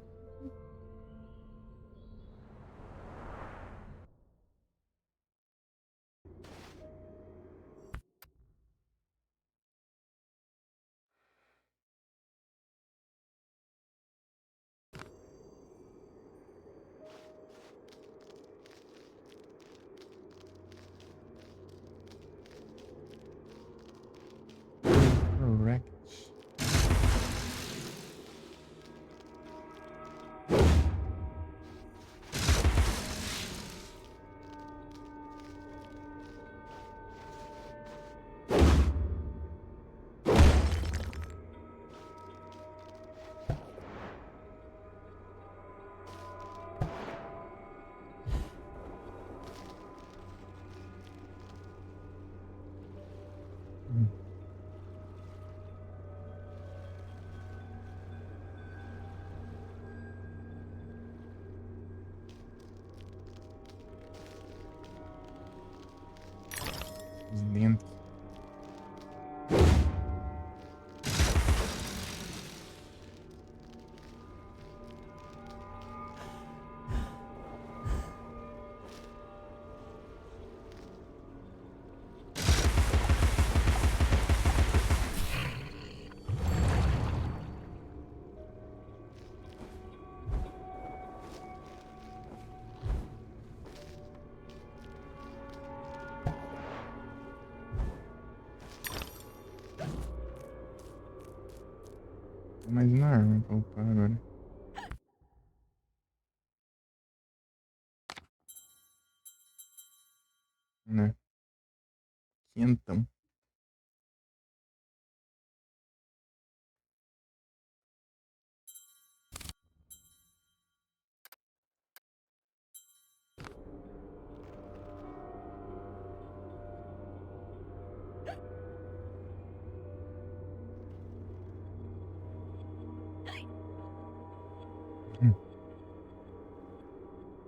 Correct. Os dentes. Mais uma arma pra upar agora. Né? Quentão.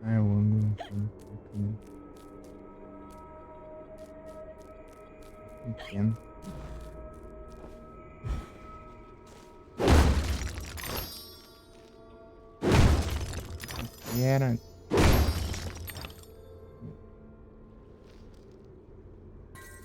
Ah, é o ângulo. Pequeno. E era.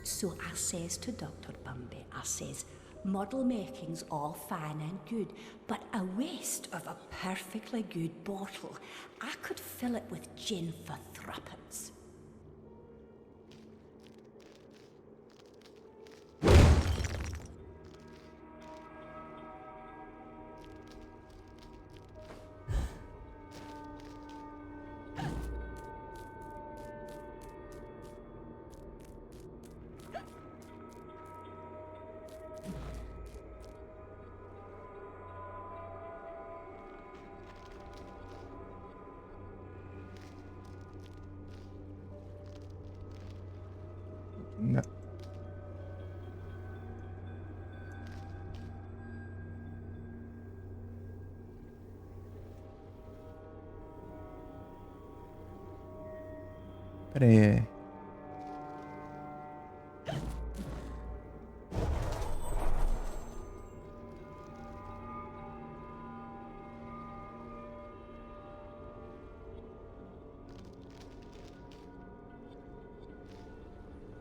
So I says to Dr. Bumby, I says, model making's all fine and good, but a waste of a perfectly good bottle. I could fill it with gin for threepence. No. Pré.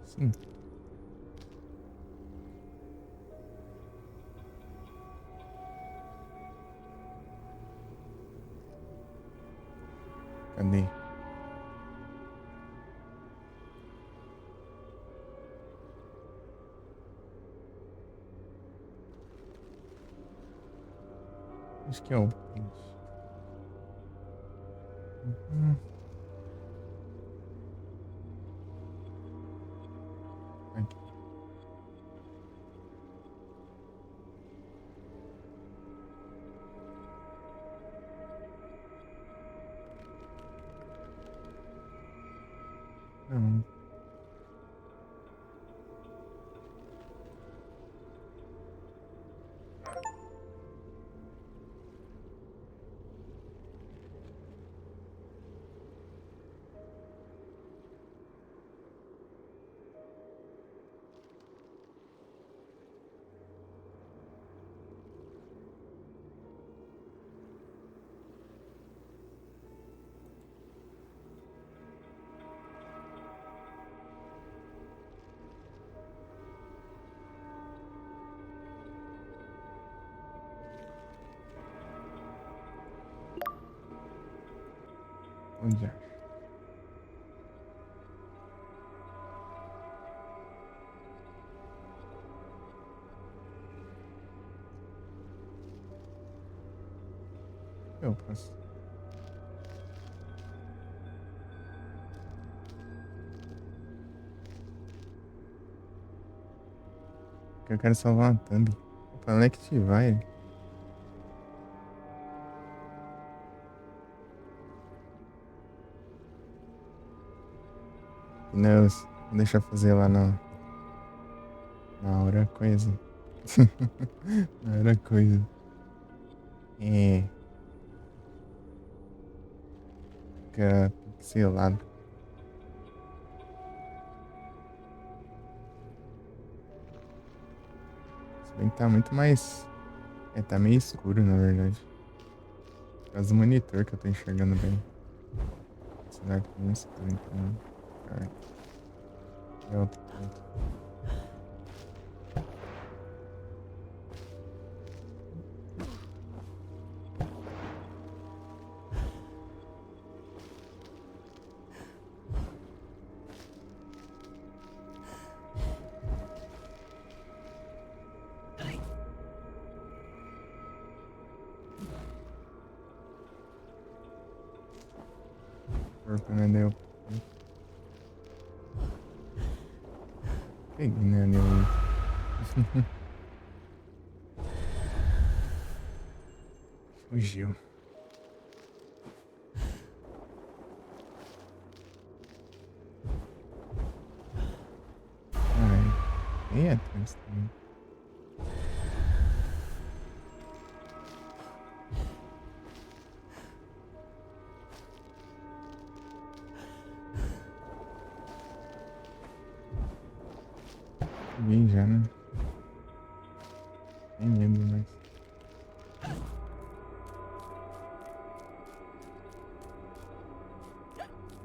Sim. Cadê? Acho que é o peixe. Aqui. Não. Onde é? Eu posso. Porque eu quero salvar uma thumb. Opa, onde é que te vai? Não, deixa eu fazer lá na hora coisa. Na hora coisa. É. Fica pixelado. Se bem que tá muito mais. É, tá meio escuro na verdade. Por causa do monitor que eu tô enxergando bem. Esse daqui é meio escuro, então. Cara. É outro ponto. Corpo, né? Deu. Peguei, né? Deu. Fugiu. Ai. E atrás também. Peguei já, né? Nem lembro mais.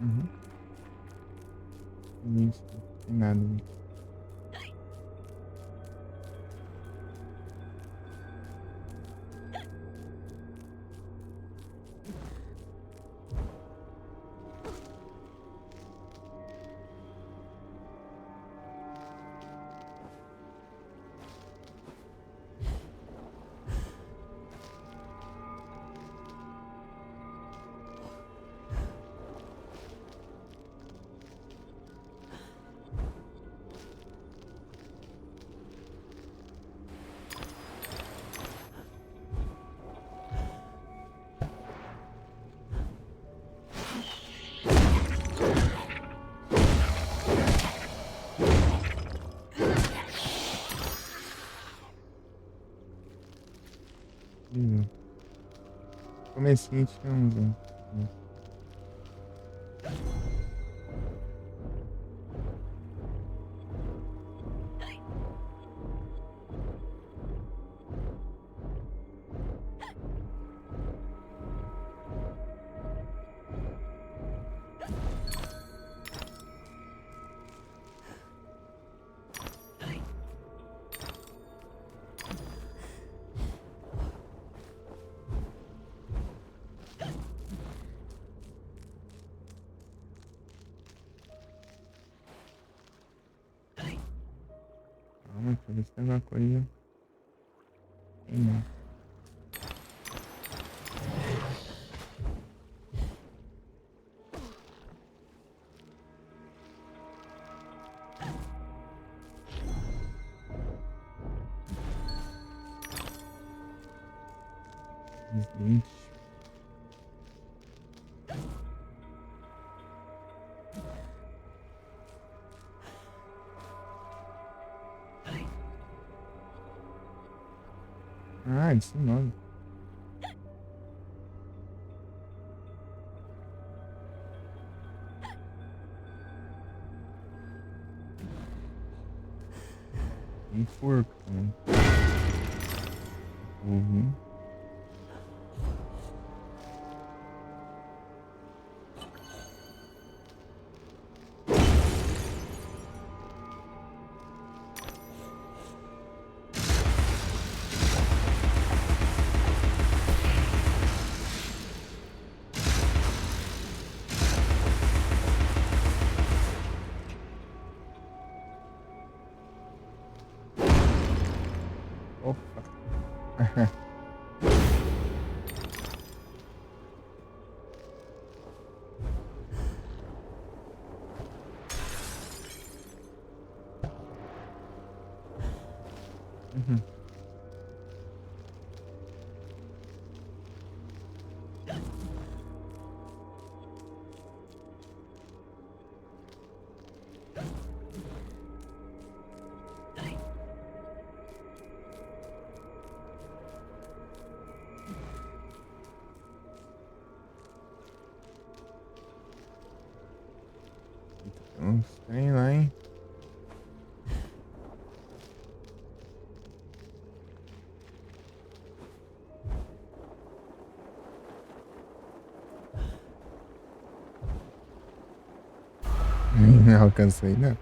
Uhum. Isso, não tem nada. Comecinho tinha uns. Calma, deixa eu ver se tem alguma coisa. Tem não. Gente. Ah, 19. Um porco também. Uhum. Opa. Uhum. Tem uns trem lá, hein? Não alcancei, não.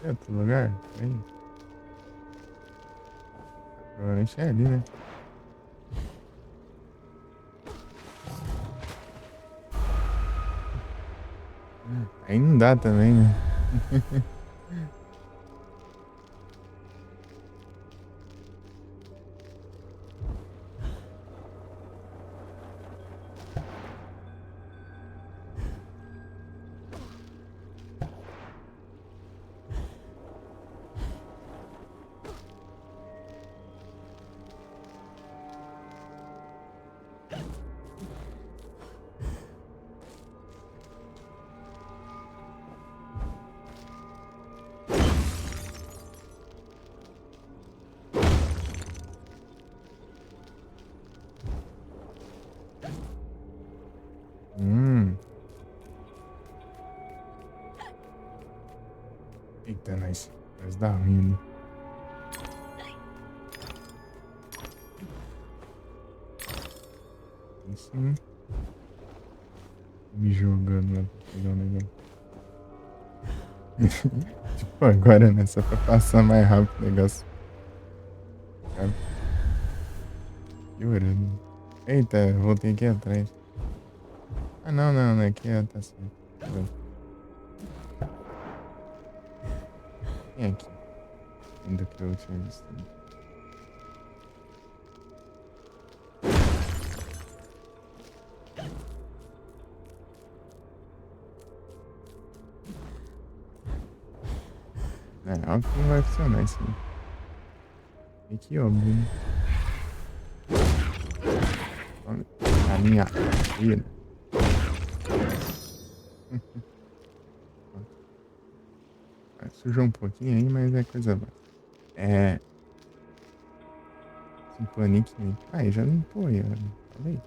É outro lugar? Aí. Provavelmente é ali, né? Aí não dá também, né? Eita, nice. Mas dá ruim, né? Tem sim. Me jogando lá pra pegar o negócio. Tipo, agora, né? Só pra passar mais rápido o negócio. Tá piorando. Eita, voltei aqui atrás. Ah, não, não, não. Aqui tá certo. Tá bom. Quem é aqui? Ainda que eu tinha visto. É, algo que não vai funcionar isso aí. É que óbvio, né? Olha, a minha vida. Sujou um pouquinho aí, mas é coisa boa. É. Esse paninho aqui. Ai, já limpou aí, olha. Falei.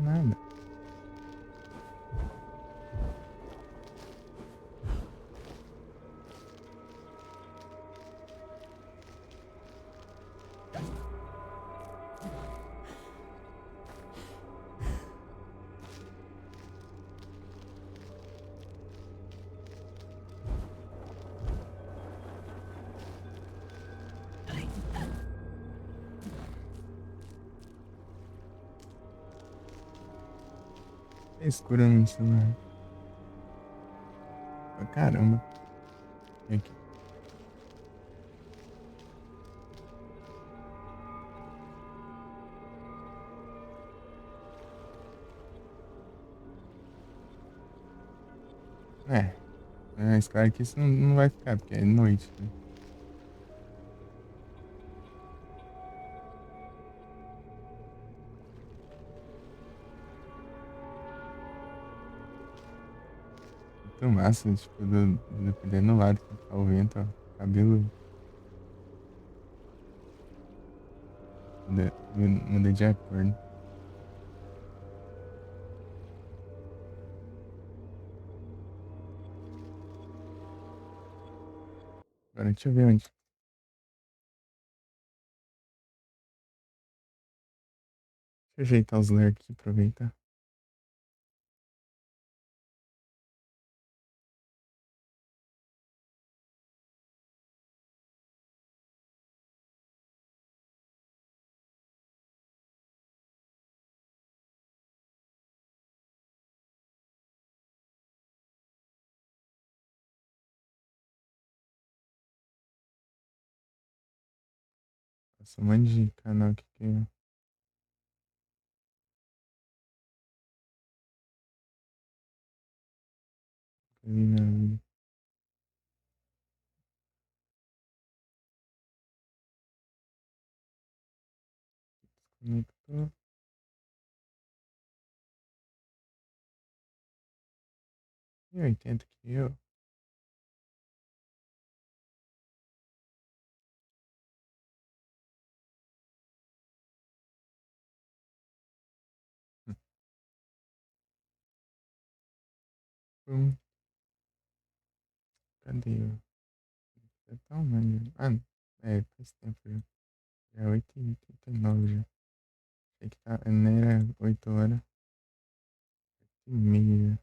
Não é nada. É escuro no celular. Pra caramba. E aqui. É. Mas claro que isso não vai ficar, porque é noite, né? Muito massa, tipo, dependendo do lado que tá o vento, ó. Cabelo muda de acordo. Agora deixa eu ver onde. Deixa eu ajeitar os layers aqui, aproveitar. Passa um monte de canal aqui que eu vi na vida. Desconectou. E 80 que eu. Hum, cadê eu? É tão maneiro. Ah, é, faz tempo já. Já é 8h39 já. Achei que tá, não era 8 horas. 8h30 já.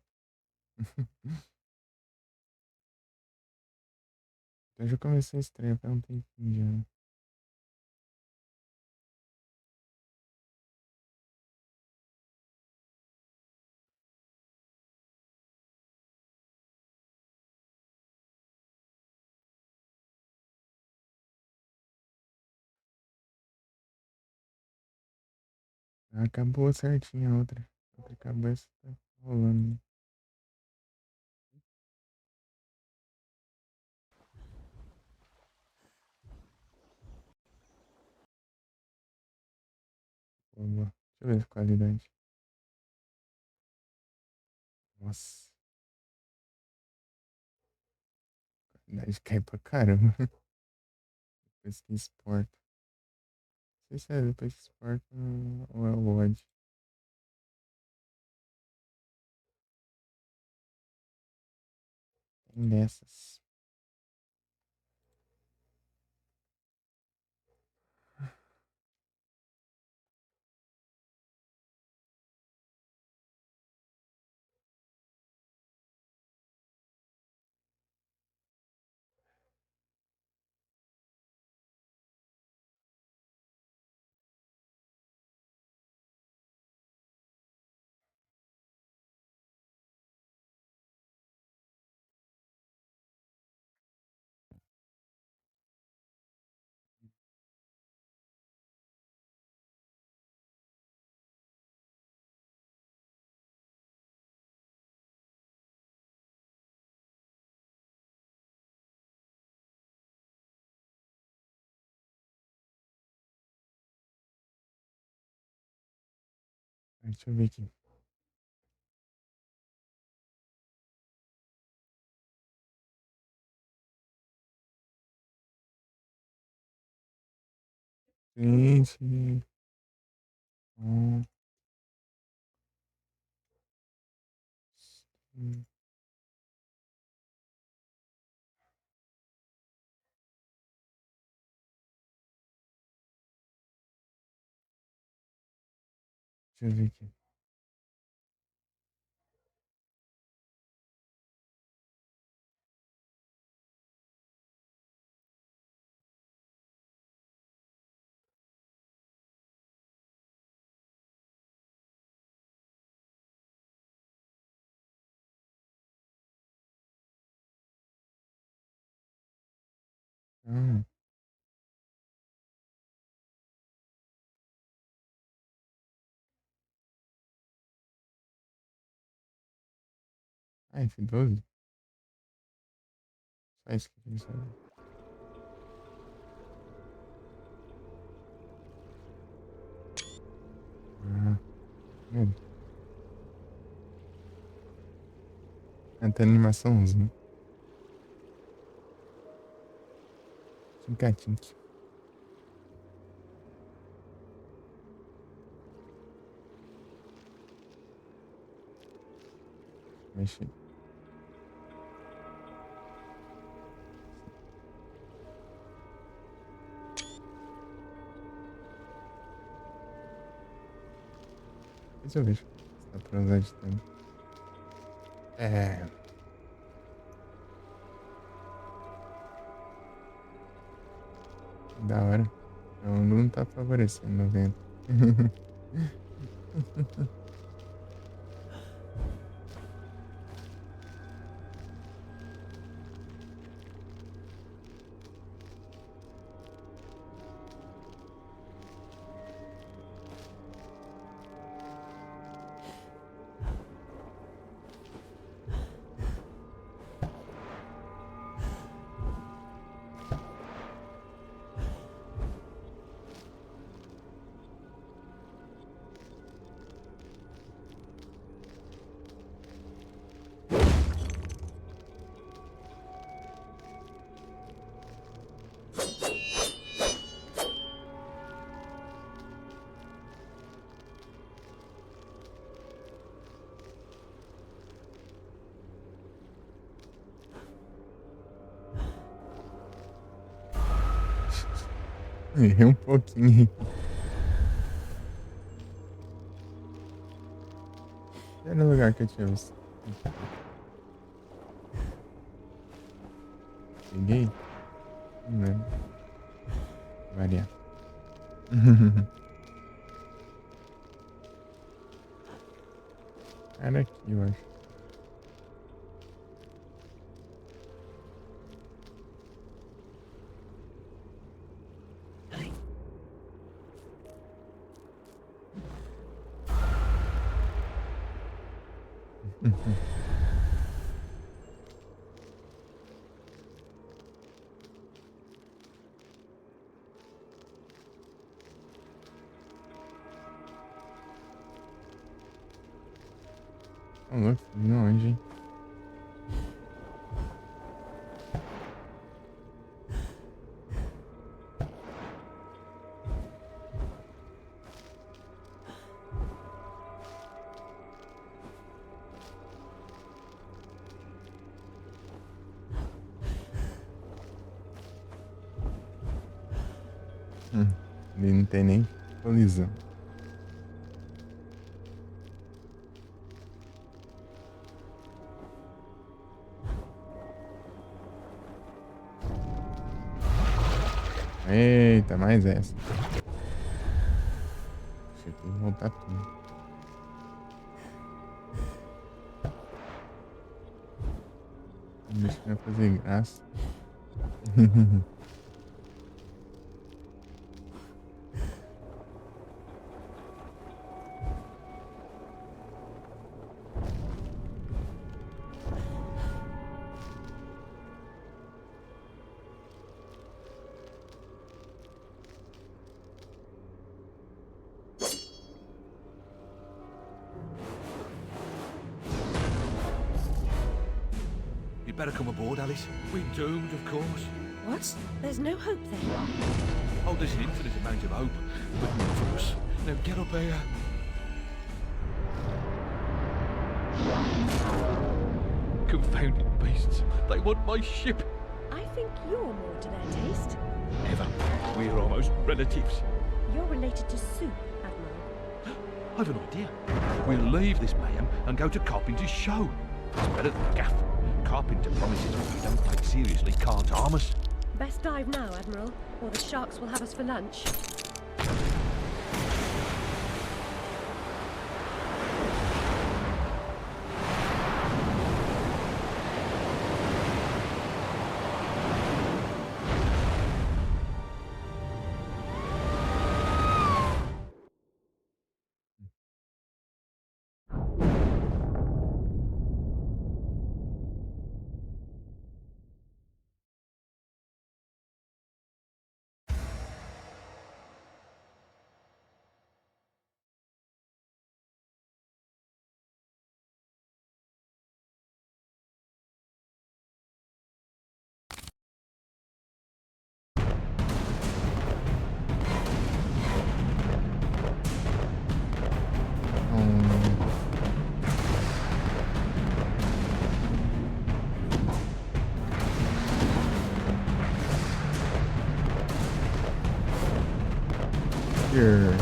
Então já comecei a estreia faz um tempinho já. Acabou certinho a outra. A outra cabeça tá rolando. Boa. Deixa eu ver a qualidade. Nossa, a qualidade cai pra caramba. Depois que exporta. Não sei se é depois que exporta ou é o WOD. Tem dessas. Deixa eu ver aqui. Gente. Hum, hum, deixa eu ver aqui. Hum. Ah, F12? Só isso que eu queria saber. Ah, medo. Até animaçãozinha. Tinka-tink. Mexer. Deixa eu ver se dá pra usar de tempo. É. Da hora. O ângulo não tá favorecendo o vento. Errei um pouquinho. Era o lugar que eu tinha visto. Peguei? Não lembro. Variar. Era aqui, eu acho. Tá louco, de onde, hein? Ali não tem nem colisão. Eita, mais essa. Deixa eu voltar tudo. Deixa eu fazer graça. Better come aboard, Alice. We're doomed, of course. What? There's no hope then? Oh, there's an infinite amount of hope, but not for us. Now get up here. Confounded beasts. They want my ship. I think you're more to their taste. Never. We're almost relatives. You're related to Soup, Admiral. I've an idea. We'll leave this mayhem and go to Carpenter's show. It's better than Gaff. Carpenter promises what we don't take seriously can't harm us. Best dive now, Admiral, or the sharks will have us for lunch. here.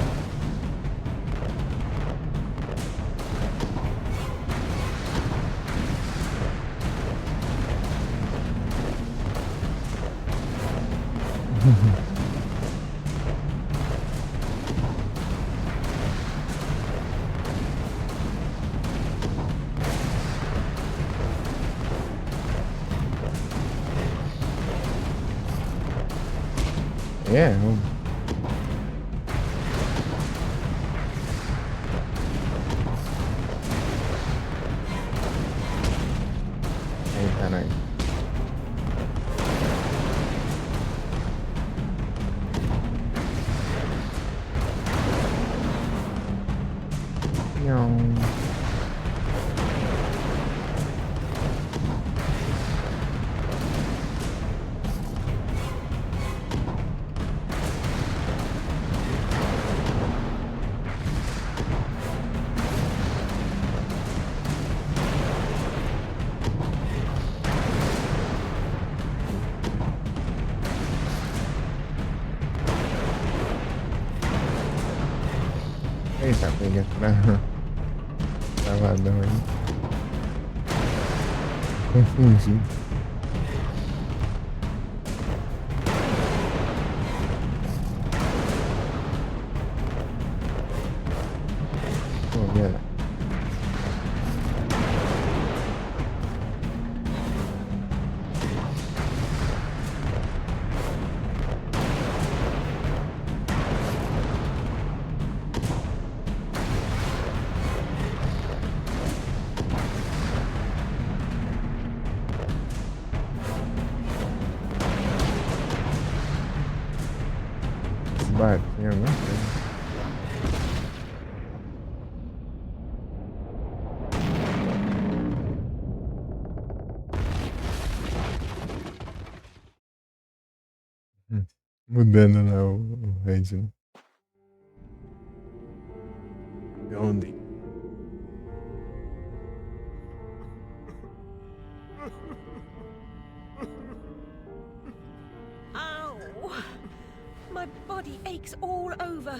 Yeah. Eita, nós. Não. Eita, peguei travadão aí. Confundi. Pô, beleza. Tem alguma coisa. Mudando lá o HUD, né? Onde? Ow! My body aches all over.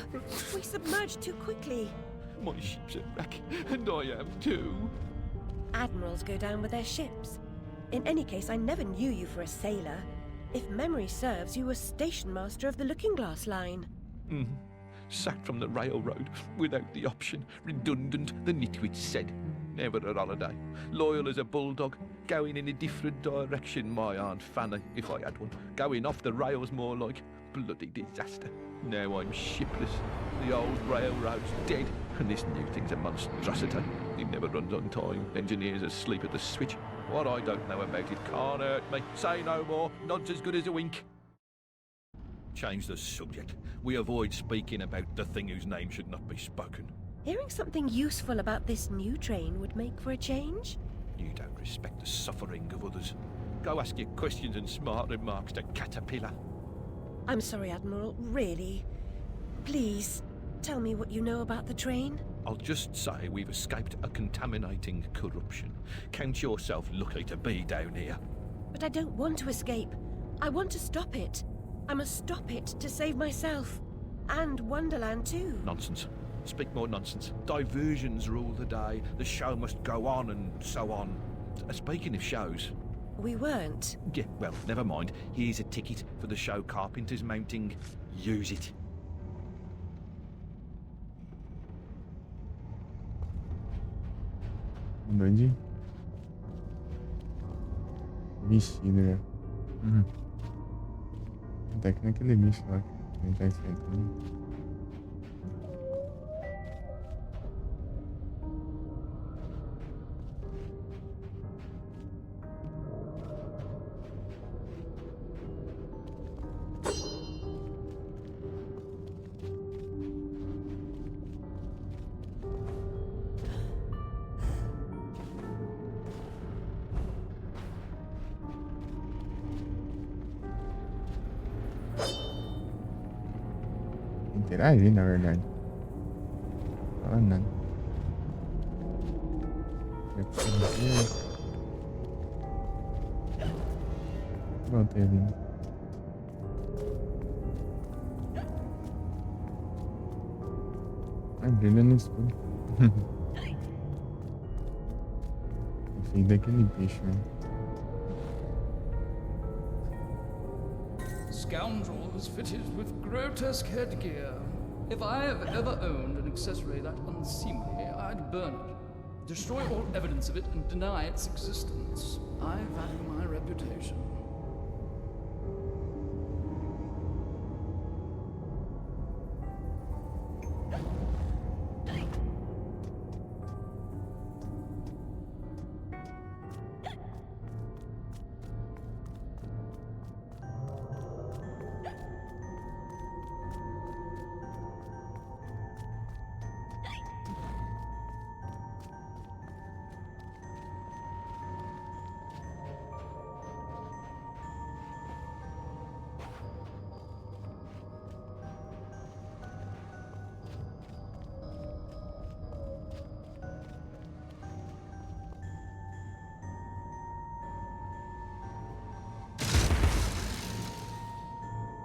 We submerged too quickly. My ship's a wreck, and I am too. Admirals go down with their ships. In any case, I never knew you for a sailor. If memory serves, you were station master of the Looking Glass line. Sacked from the railroad without the option. Redundant, the nitwit said. Never a holiday. Loyal as a bulldog. Going in a different direction, my Aunt Fanny, if I had one. Going off the rails more like. Bloody disaster. Now I'm shipless. The old railroad's dead, and this new thing's a monstrosity. It never runs on time. Engineers asleep at the switch. What I don't know about it can't hurt me. Say no more. Nod's as good as a wink. Change the subject. We avoid speaking about the thing whose name should not be spoken. Hearing something useful about this new train would make for a change. You don't respect the suffering of others. Go ask your questions and smart remarks to Caterpillar. I'm sorry, Admiral, really. Please, tell me what you know about the train. I'll just say we've escaped a contaminating corruption. Count yourself lucky to be down here. But I don't want to escape. I want to stop it. I must stop it to save myself. And Wonderland too. Nonsense. Speak more nonsense. Diversions rule the day. The show must go on and so on. Speaking of shows... We weren't. Yeah, well, never mind. Here's a ticket for the show Carpenter's mounting. Use it. Doidinho. Vestido, né? Até que naquele bicho lá que a gente tá enfrentando. Interagir, na verdade. Fala nada. Voltei vindo. Ai, brilha no escuro. Enfim, daquele bicho, né? Scoundrels fitted with grotesque headgear. If I have ever owned an accessory that unseemly, I'd burn it, destroy all evidence of it, and deny its existence. I value my reputation.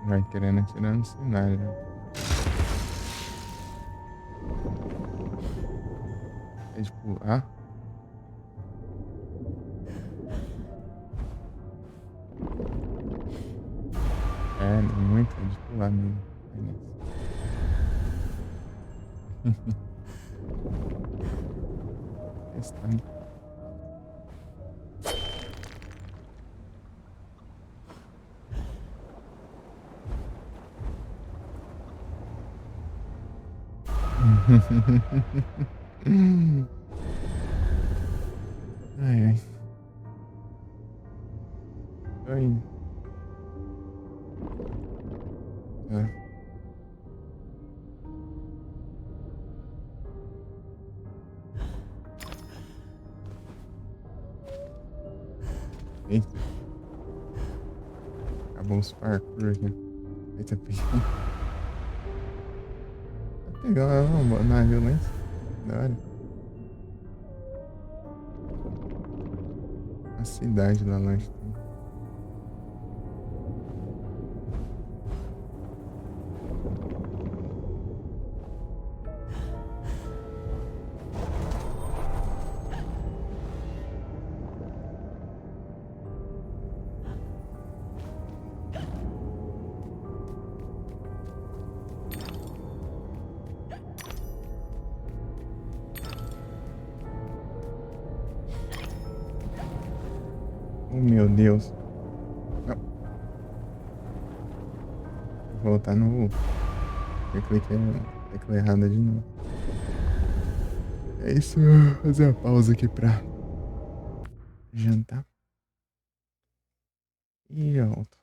Vai querendo atirar no cenário, né? É tipo, ah? É, muito, é de pular mesmo. Vai nessa. Testando. Ai, ai. Tô indo. Tá. Eita. Acabou os parkour aqui. Eita, peguei. Legal, na violência. Da hora. A cidade lá longe. Oh, meu Deus. Não. Vou voltar no... Eu cliquei na tecla errada de novo. É isso. Vou fazer a pausa aqui pra jantar. E já volto.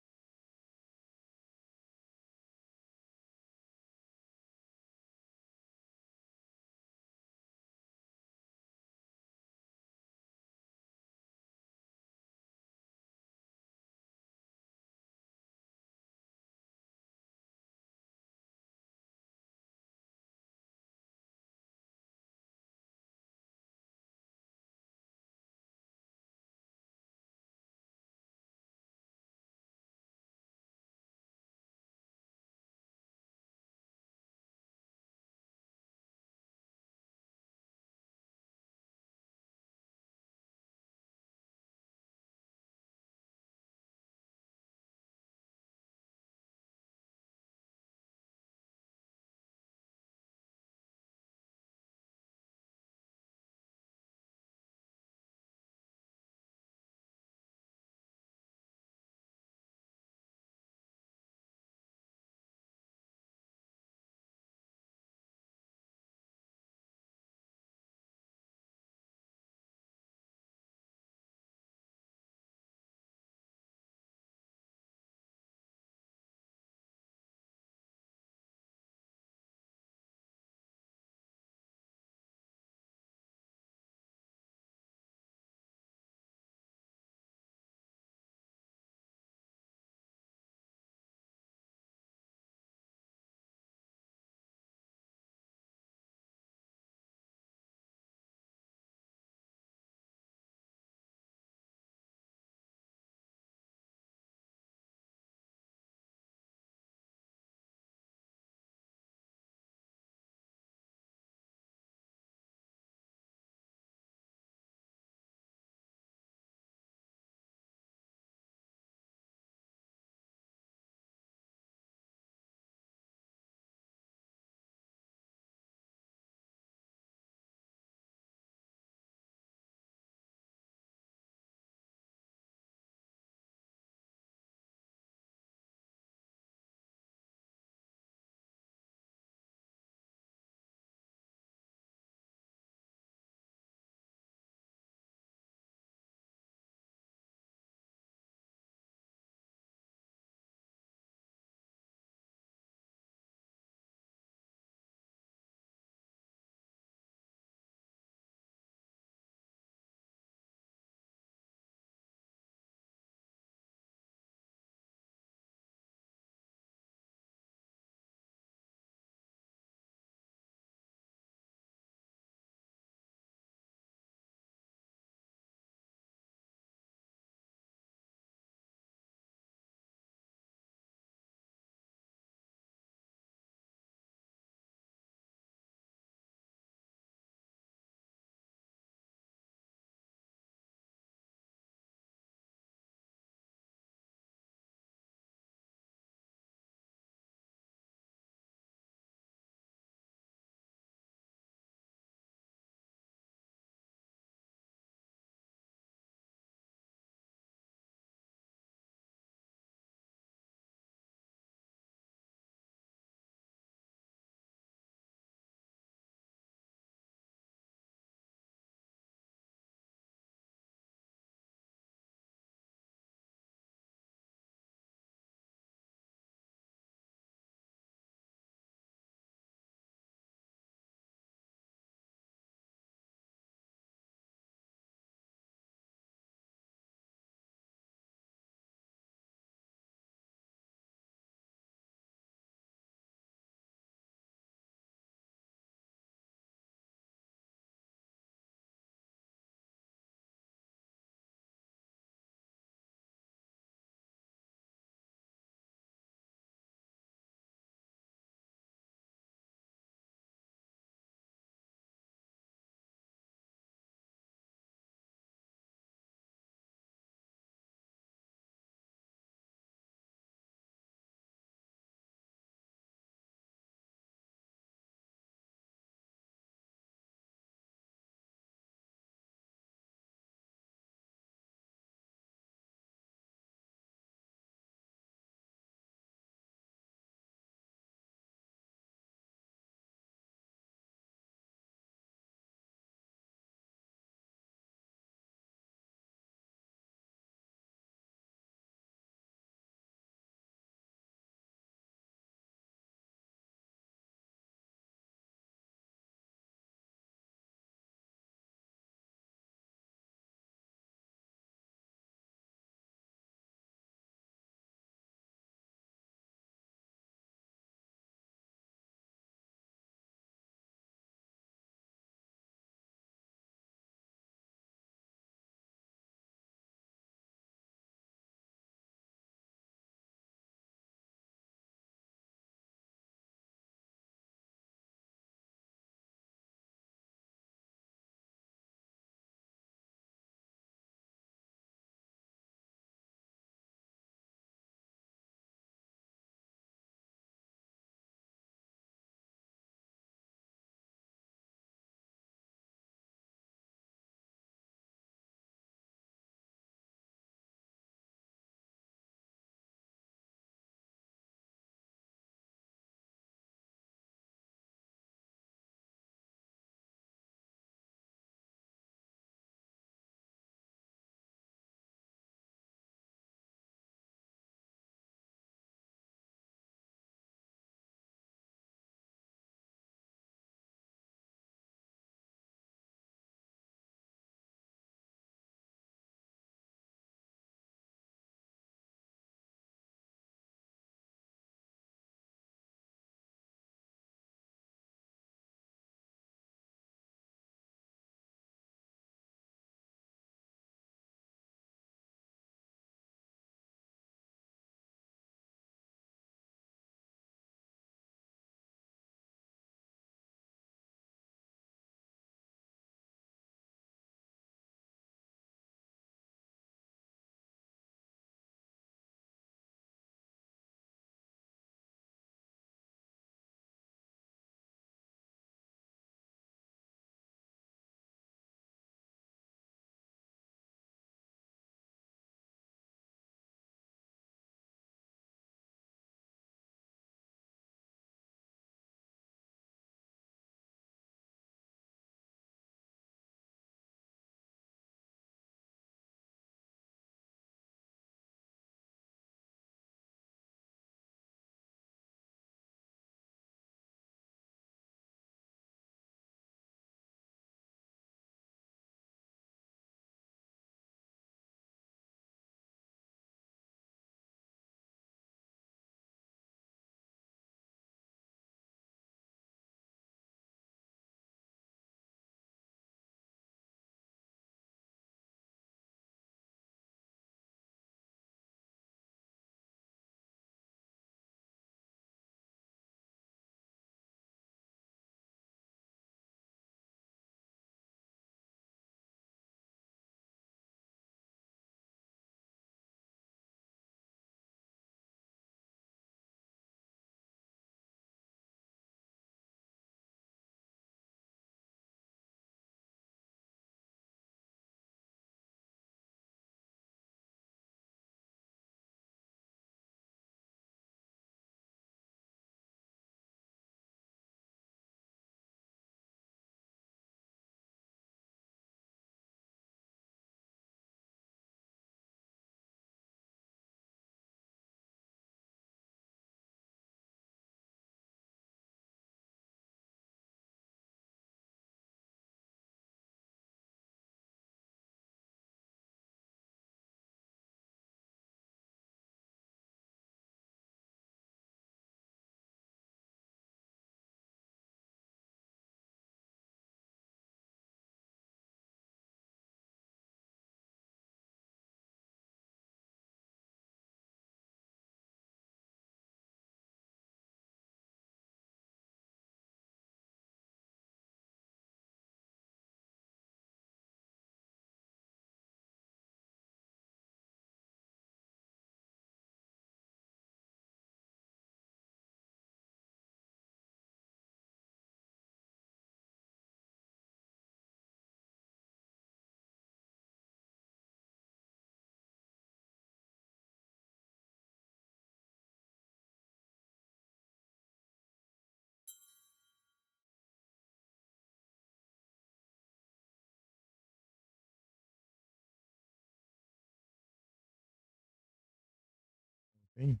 Bem.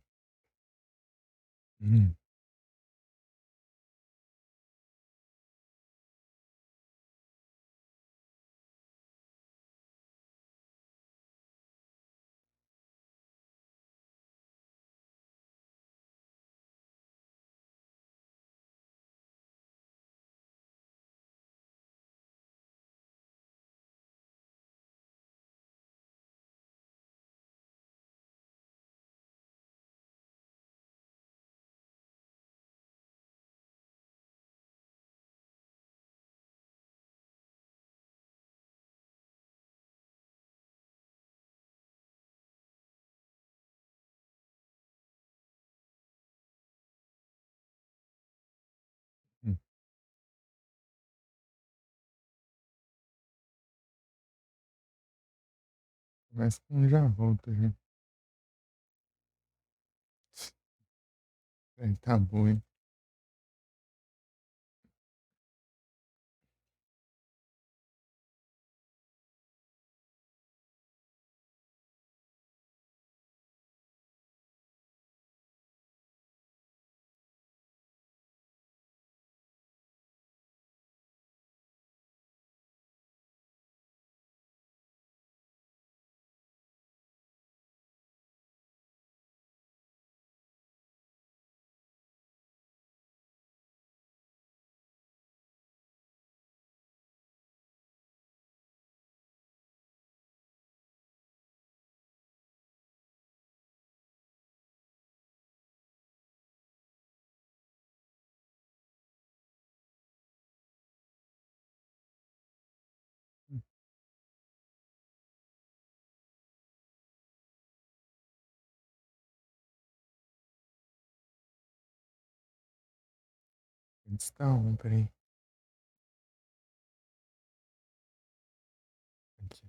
Hum. Hum. Mas já volto já. É, tá bom, hein? Está on, peraí. Aqui.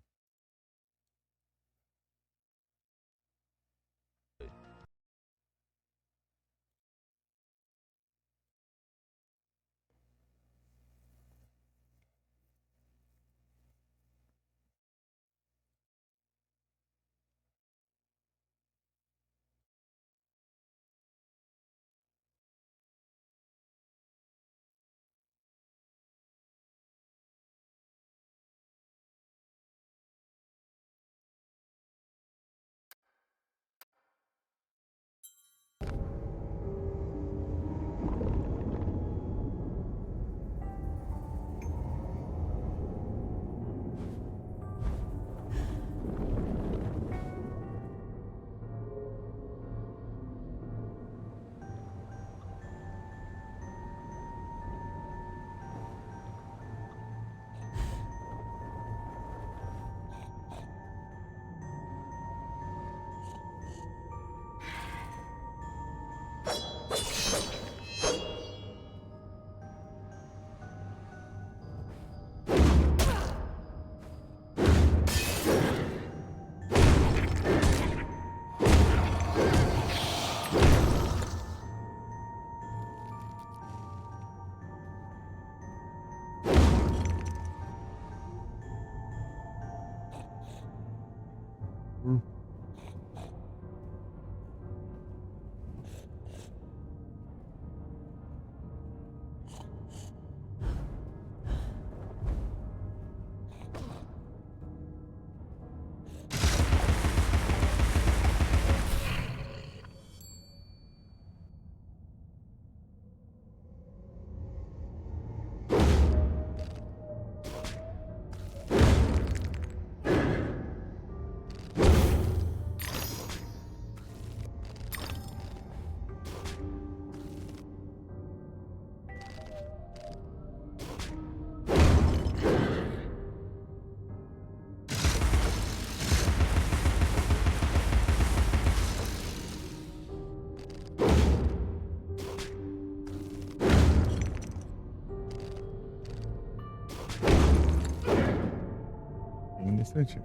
Bem iniciativa.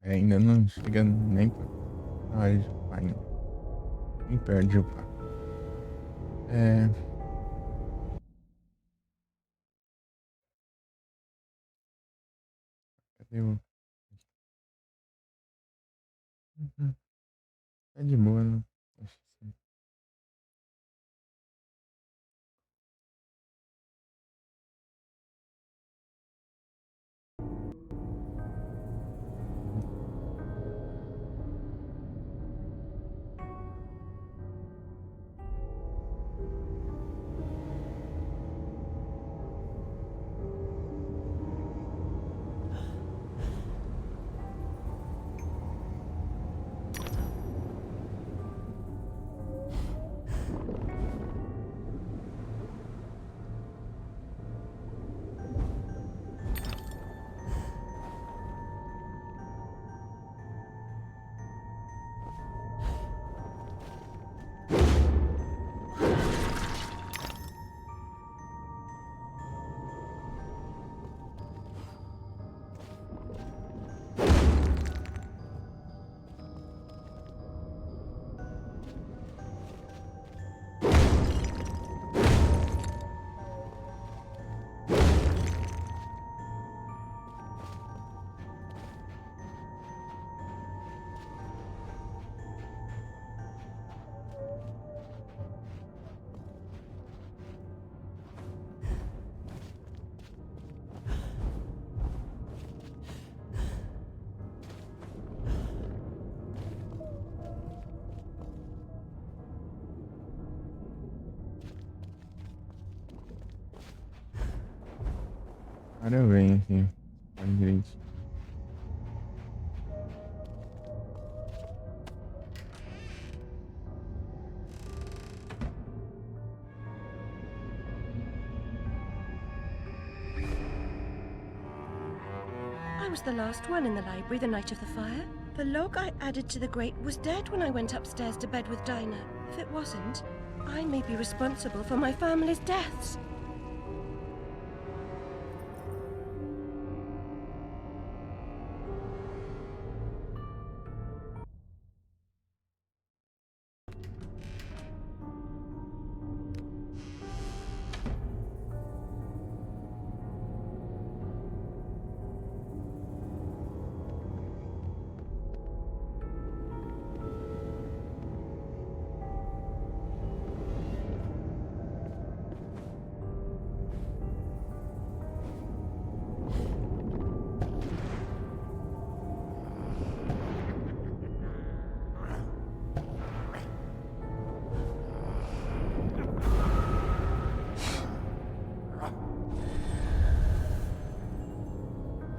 É, ainda não chega nem na hora de upar ainda. Nem perto de upar. É. deu. Uhum. Tá de boa, né? Acho que sim. Agora eu venho aqui. Vai direito. I was the last one in the library the night of the fire. The log I added to the grate was dead when I went upstairs to bed with Dinah. If it wasn't, I may be responsible for my family's deaths.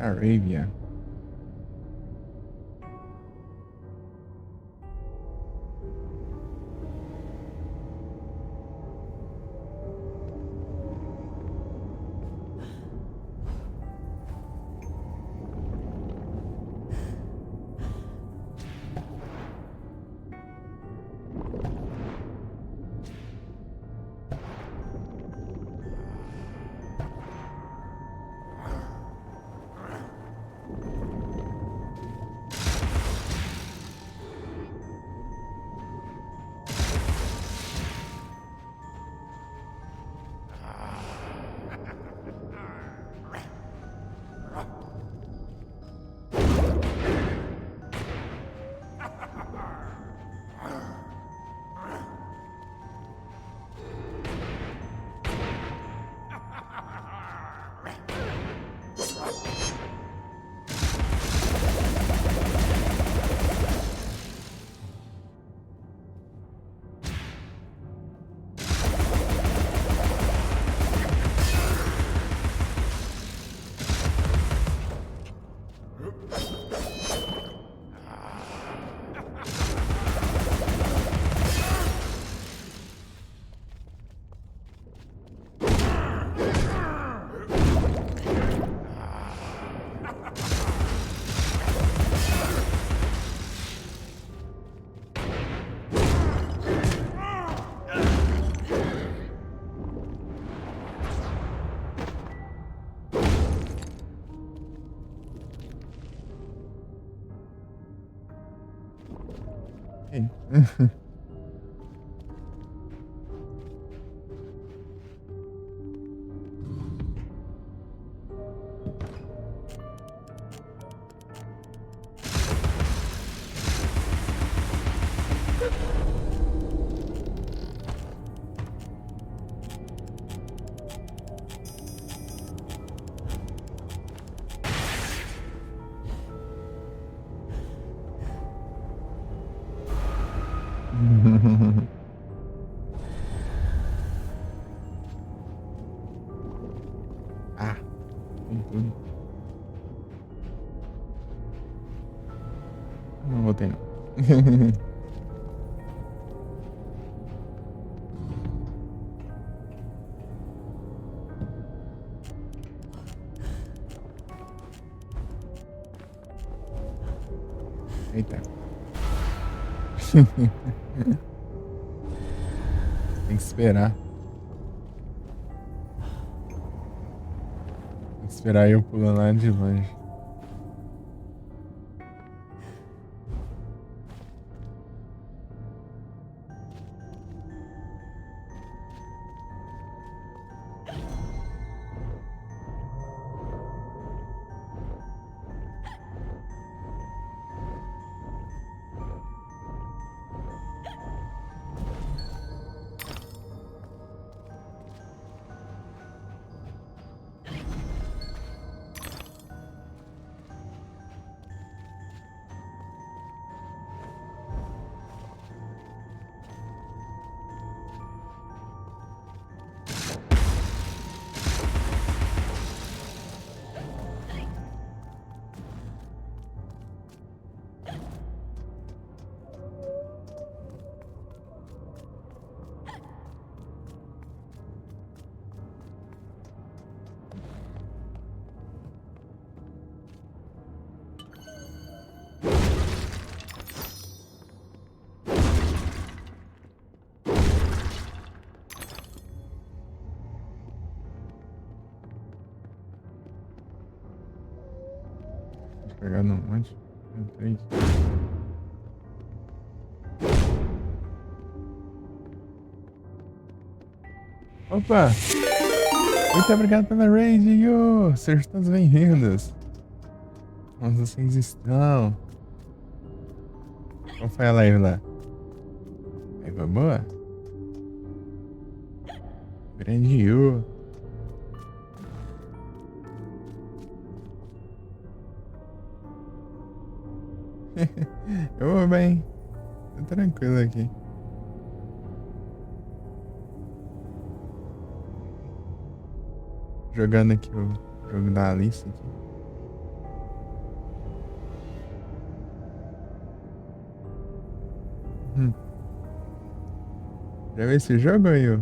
Arabia. Hey. Ah, com tudo. Não voltei não. Eita. Tem que esperar. Tem que esperar eu pulando lá de longe. Pegar no monte. Entrei. Opa! Muito obrigado pela raid, yo! Sejam todos bem-vindos. Como vocês estão? Como foi a live lá? Aí foi boa? Grande yo! Eu vou bem. Tô tranquilo aqui. Jogando aqui o jogo da Alice aqui. Já viu esse jogo aí, ó?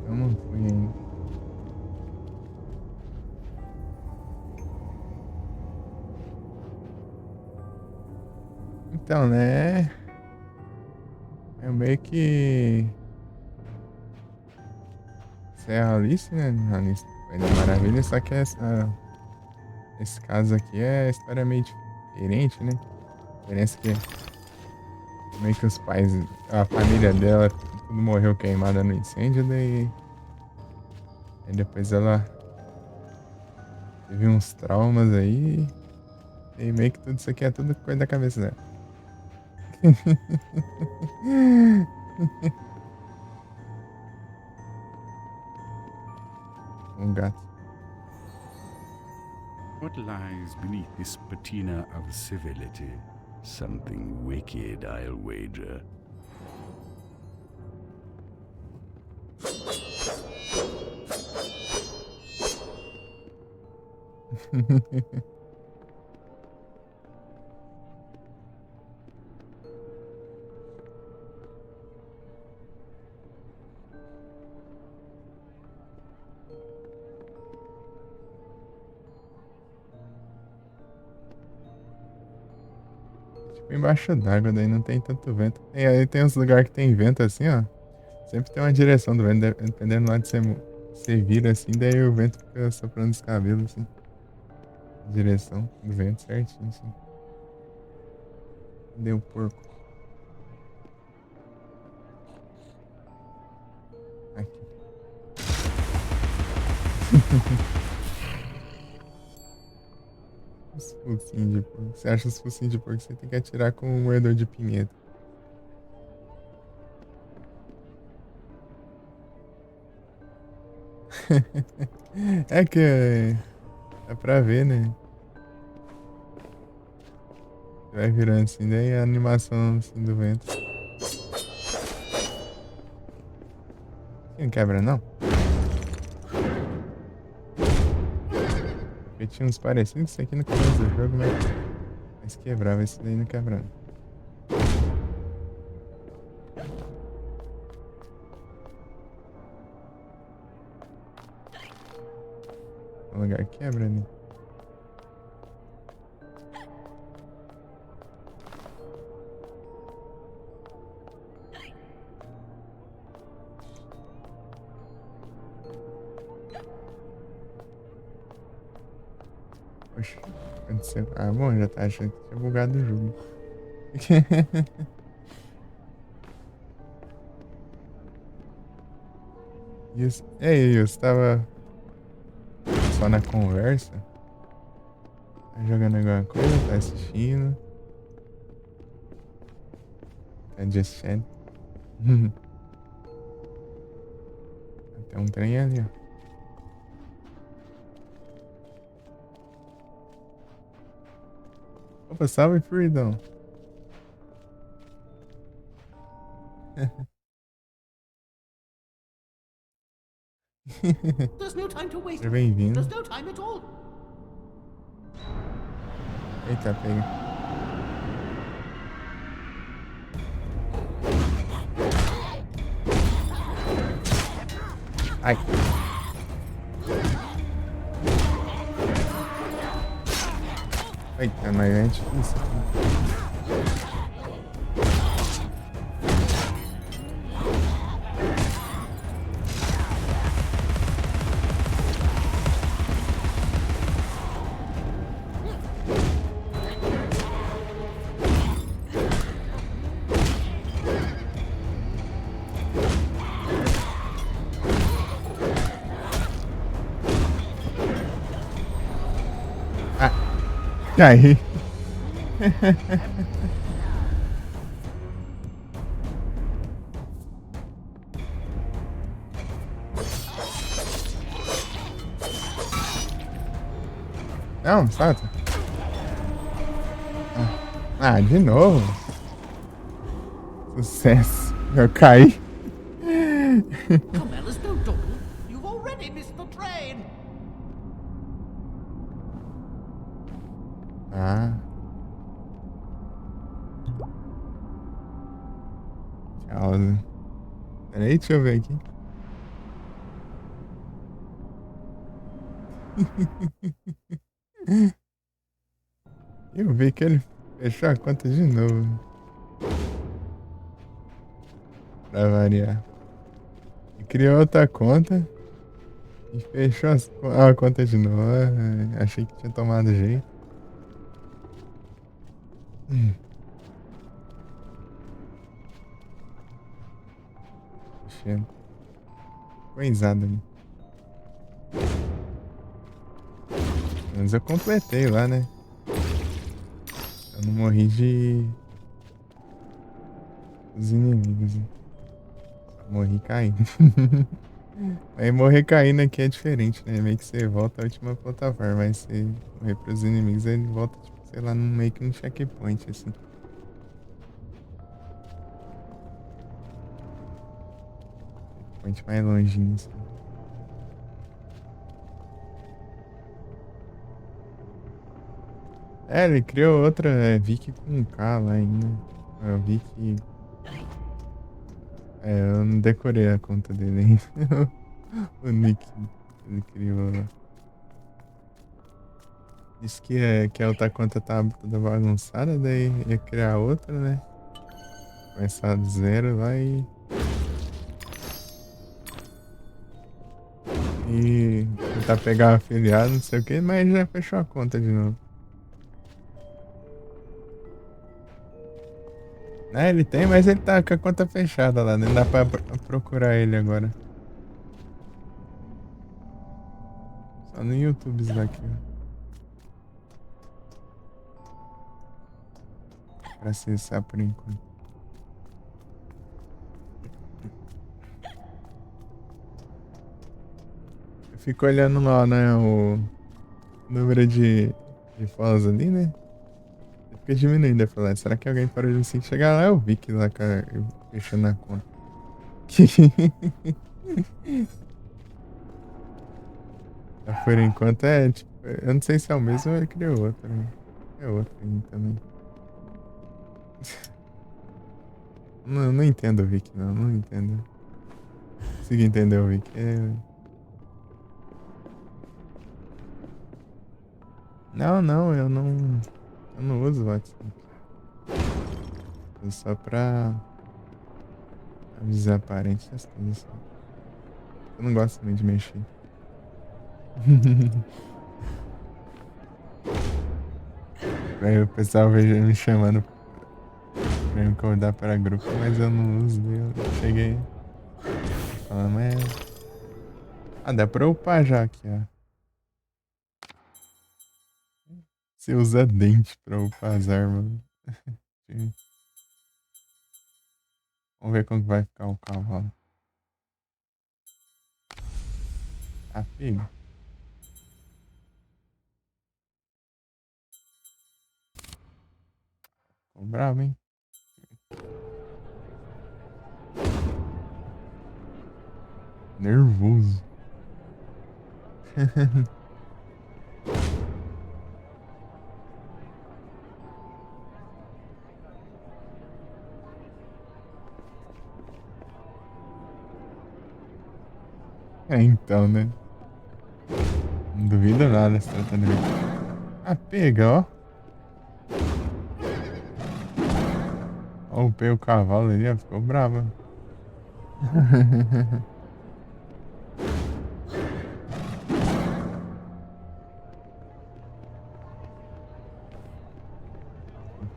Eu não fui ainda. Então, né? É meio que... Serra Alice, né? Alice foi da Maravilha, só que esse caso aqui é a história meio diferente, né? A diferença é que meio que os pais, a família dela, tudo morreu queimada no incêndio, daí... Aí depois ela teve uns traumas aí. E meio que tudo isso aqui é tudo coisa da cabeça dela. Um gato. What lies beneath this patina of civility? Something wicked, I'll wager. Tipo embaixo d'água, daí não tem tanto vento. Aí tem uns lugares que tem vento assim, ó. Sempre tem uma direção do vento, dependendo lá de você Você vira assim, daí o vento fica soprando os cabelos assim. Direção do vento certinho assim. Deu porco. Aqui. Os focinhos de porco. Você acha os focinhos de porco, você tem que atirar com um moedor de pimenta. É que é pra ver, né? Vai virando assim, daí a animação assim do vento. Não quebra não? Porque tinha uns parecidos isso aqui no começo do jogo, mas quebrava, esse daí não quebrava. O lugar quebra, né? Poxa, aconteceu. Ah, bom, já tá achando que tinha bugado o jogo. Isso. E aí, você tava só na conversa? Tá jogando alguma coisa? Tá assistindo? Tá just chat? Tem um trem ali, ó. Opa, salve, Freedom. There's no time to waste. Seja bem-vindo. There's no time at all. Eita, pega. Ai. Eita, mas é difícil. Caí. Não, salta. Ah, de novo. Sucesso. Eu caí. Come, Alice, don't dawdle. You've already missed the train. Ah. Tchau. Peraí, deixa eu ver aqui. Eu vi que ele fechou a conta de novo. Pra variar. Ele criou outra conta e fechou a conta de novo. Achei que tinha tomado jeito. Cheio. Coisada ali. Mas eu completei lá, né? Eu não morri dos inimigos. Né? Morri caindo. Aí morrer caindo aqui é diferente, né? Meio que você volta à última plataforma. Mas você morrer pros inimigos, ele volta, tipo, sei lá, meio que um checkpoint, assim. Checkpoint mais longinho, assim. É, ele criou outra Vicky com K lá ainda. Eu vi que... eu não decorei a conta dele ainda. O nick ele criou lá. Disse que a outra conta tava toda bagunçada, daí ia criar outra, né? Começar do zero lá e... E tentar pegar um afiliado, não sei o que, mas já fechou a conta de novo. É, ele tem, mas ele tá com a conta fechada lá, não dá pra procurar ele agora. Só no YouTube isso daqui, ó. Pra acessar por enquanto. Eu fico olhando lá, né, o número de follows ali, né? Fica diminuindo, eu falei, será que alguém parou de me seguir? Chegar lá, eu vi que lá, cara, eu fechando a conta. Por enquanto é, tipo, eu não sei se é o mesmo ou ele criou outro, né? É outro aí também. Não entendo o Vic, não entendo. Consigo entender o Vic. Não, eu não uso o WhatsApp. É só pra avisar parentes essas coisas assim. Eu não gosto também de mexer. Aí o pessoal veja me chamando pra me convidar para grupo, mas eu não uso. Eu cheguei falando, mas... Ah, dá pra upar já aqui, ó. Você usa dente pra upar as armas. Vamos ver como que vai ficar o cavalo. Ah, filho. Ficou bravo, hein? Nervoso. É, então, né? Não duvido nada se tratando de... Ah, pega, ó. Ó, upei o cavalo ali, ó. Ficou brava.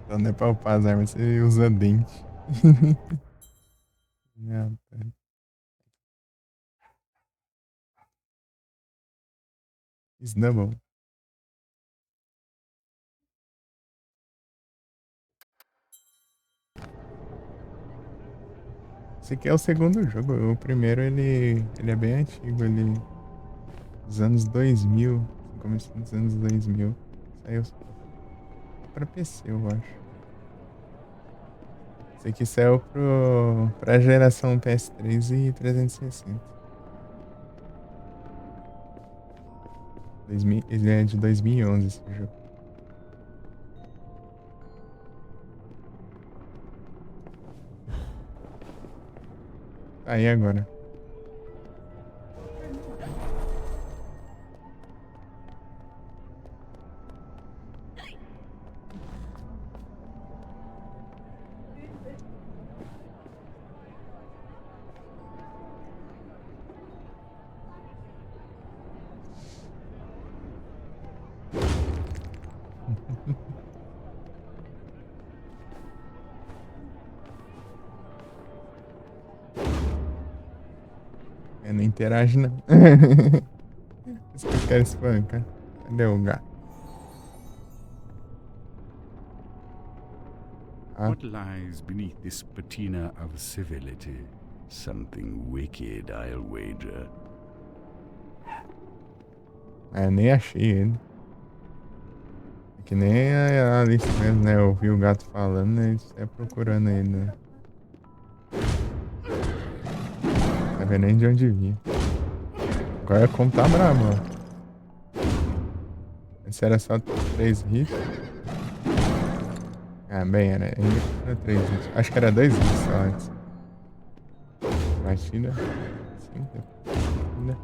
Então não é pra upar as armas, você usa dente. Não, tá. Snubble. Esse aqui é o segundo jogo. O primeiro ele é bem antigo, ele dos anos 2000, começo dos anos 2000. Saiu pra PC, eu acho. Esse aqui saiu pra geração PS3 e 360. Ele é de 2011 esse jogo. Tá aí agora. Não interage, não. Esse que eu quero espancar. Cadê o gato? What lies beneath this patina of civility? Something wicked, I'll wager. Nem achei ele. É que nem a Alice mesmo, né? Eu ouvi o gato falando, né? Ele sai procurando ele, né? Não sabia nem de onde vinha. Agora como tá bravo, ó. Esse era só 3 hits. Ah, bem, era 3 hits. Acho que era 2 hits só antes. Batida. 5. Batida.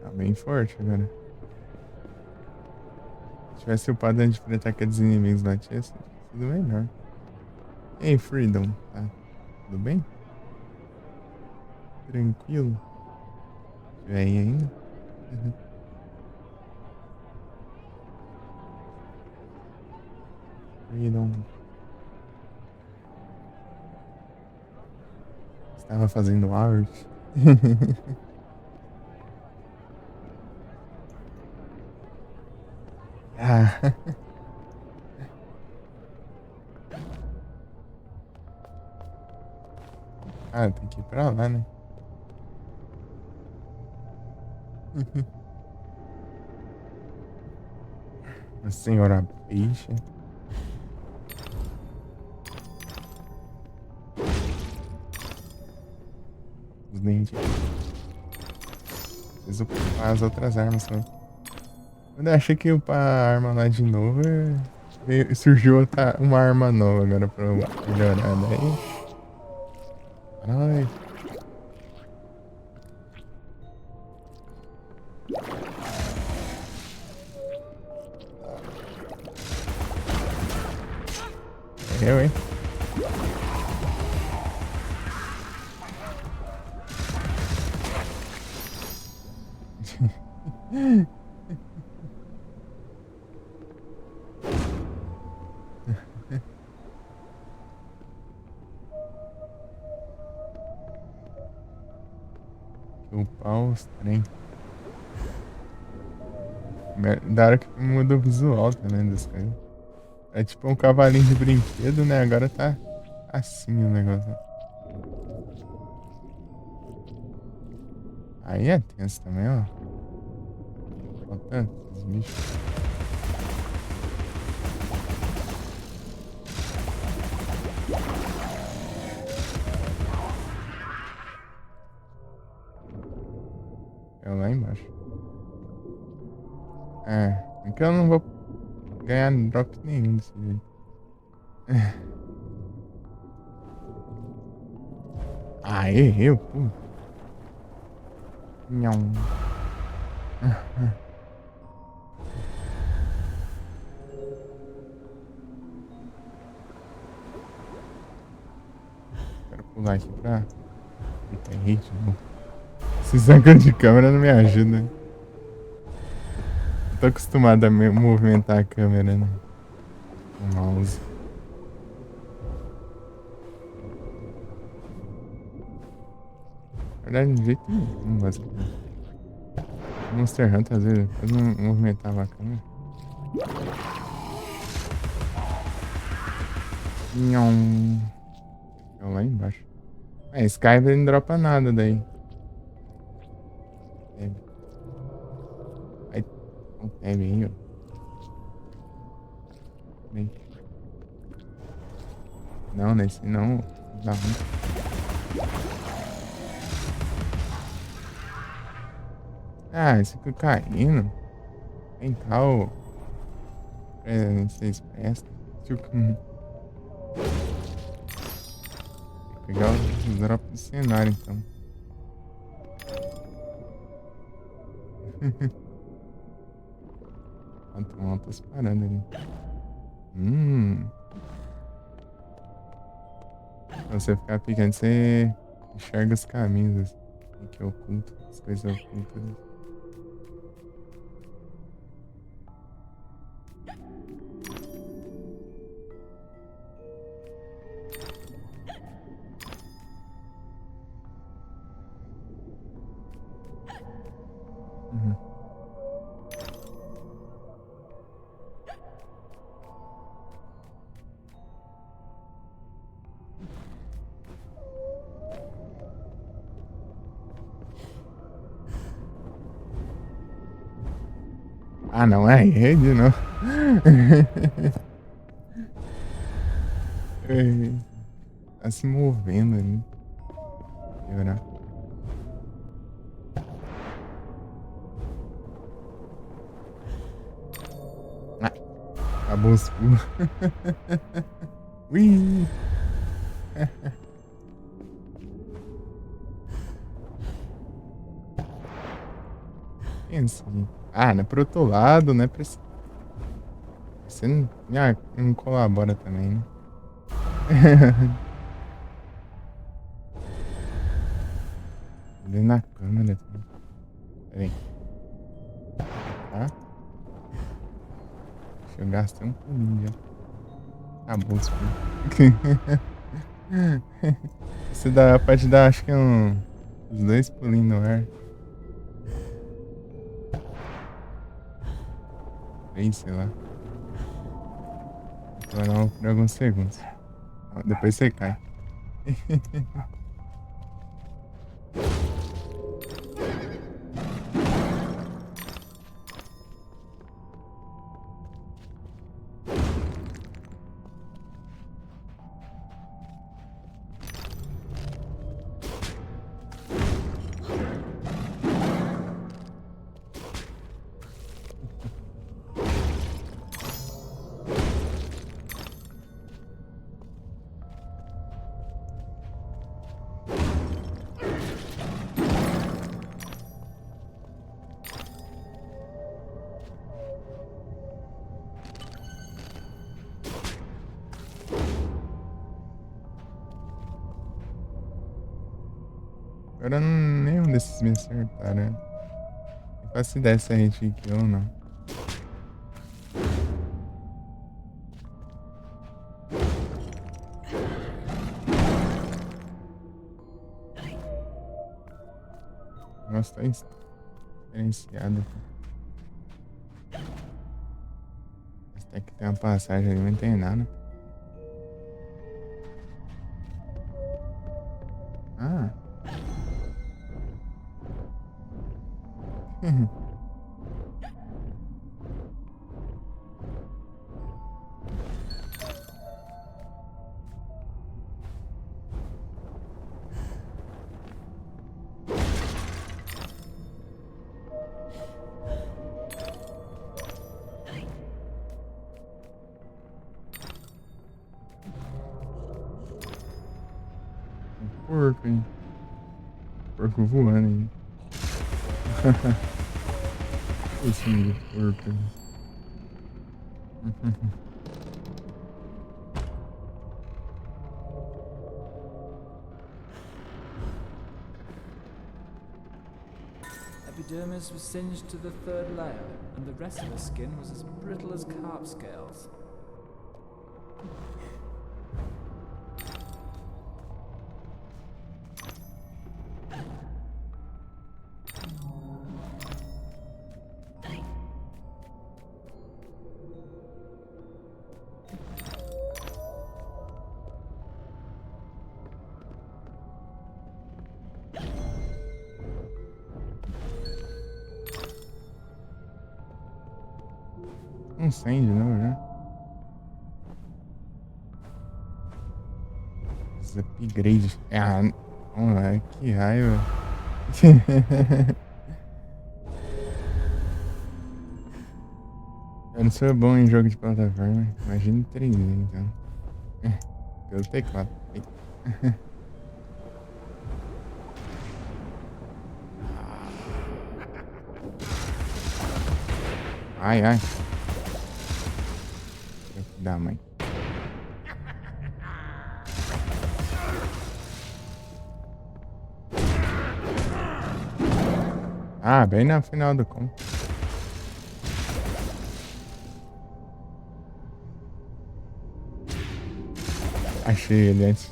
Tá bem forte agora. Se tivesse upado antes de enfrentar aqueles inimigos lá, tinha sido melhor. Ei, Freedom, tá? Tudo bem? Tranquilo? Vem ainda? Uhum. Freedom. Estava fazendo arte. Ah. Ah, tem que ir pra lá, né? A senhora peixe. Os dentes. Preciso upar as outras armas também. Quando eu achei que ia upar a arma lá de novo, surgiu uma arma nova agora pra eu melhorar. Daí. Ai. Eu, hein? Upar os trem. Da hora que muda o visual também das coisas. É tipo um cavalinho de brinquedo, né? Agora tá assim o negócio. Aí é tenso também, ó. Faltando esses bichos. É lá embaixo. É que eu não vou ganhar drop nenhum desse jeito. Ah, errei, pô. Não. Quero pular aqui pra... Eita, errei de novo. Esses ângulos de câmera não me ajudam. Tô acostumado a movimentar a câmera, né? O mouse. Na verdade, de jeito nenhum, basicamente. Monster Hunter, às vezes, eu não movimentava a câmera. Nhon. É lá embaixo. Skype não dropa nada daí. É bem, ó. Bem. Não, nesse não. Dá ruim. Ah, esse aqui caindo. Vem cá, ô. Vocês prestam. Vou pegar os drops do cenário, então. Tem altas paradas ali. Pra você ficar picando, você enxerga os caminhos assim, que ocultam, as coisas ocultas. Ah, não é rede, não. Tá se movendo ali. Piorar. Ah, acabou os pulos. Ui! Pensa ali. Ah, não é pro outro lado, né? Você não colabora também, né? Ali na câmera. Pera aí. Tá? Deixa eu gastar um pulinho já. Acabou isso aqui. Você pode dar, acho que uns 2 pulinhos no ar. 3, sei lá. Vou dar por alguns segundos. Depois você cai. Agora nenhum desses me acertaram, né? Não faço ideia se a gente kill ou não. Nossa, tá diferenciado aqui. Mas tem que ter uma passagem ali, não tem nada. Ah. Porco, hein? Porco voando, hein? Esse de porco. Epidermis was singed to the 3rd layer, and the rest of the skin was as brittle as carp scales. Um 100 de novo já. Os upgrades. Ah, não, que raiva. Eu não sou bom em jogo de plataforma. Imagina 3D então. Pelo teclado. Ai, ai. Da mãe. Ah, bem na final do combo. Achei ele antes.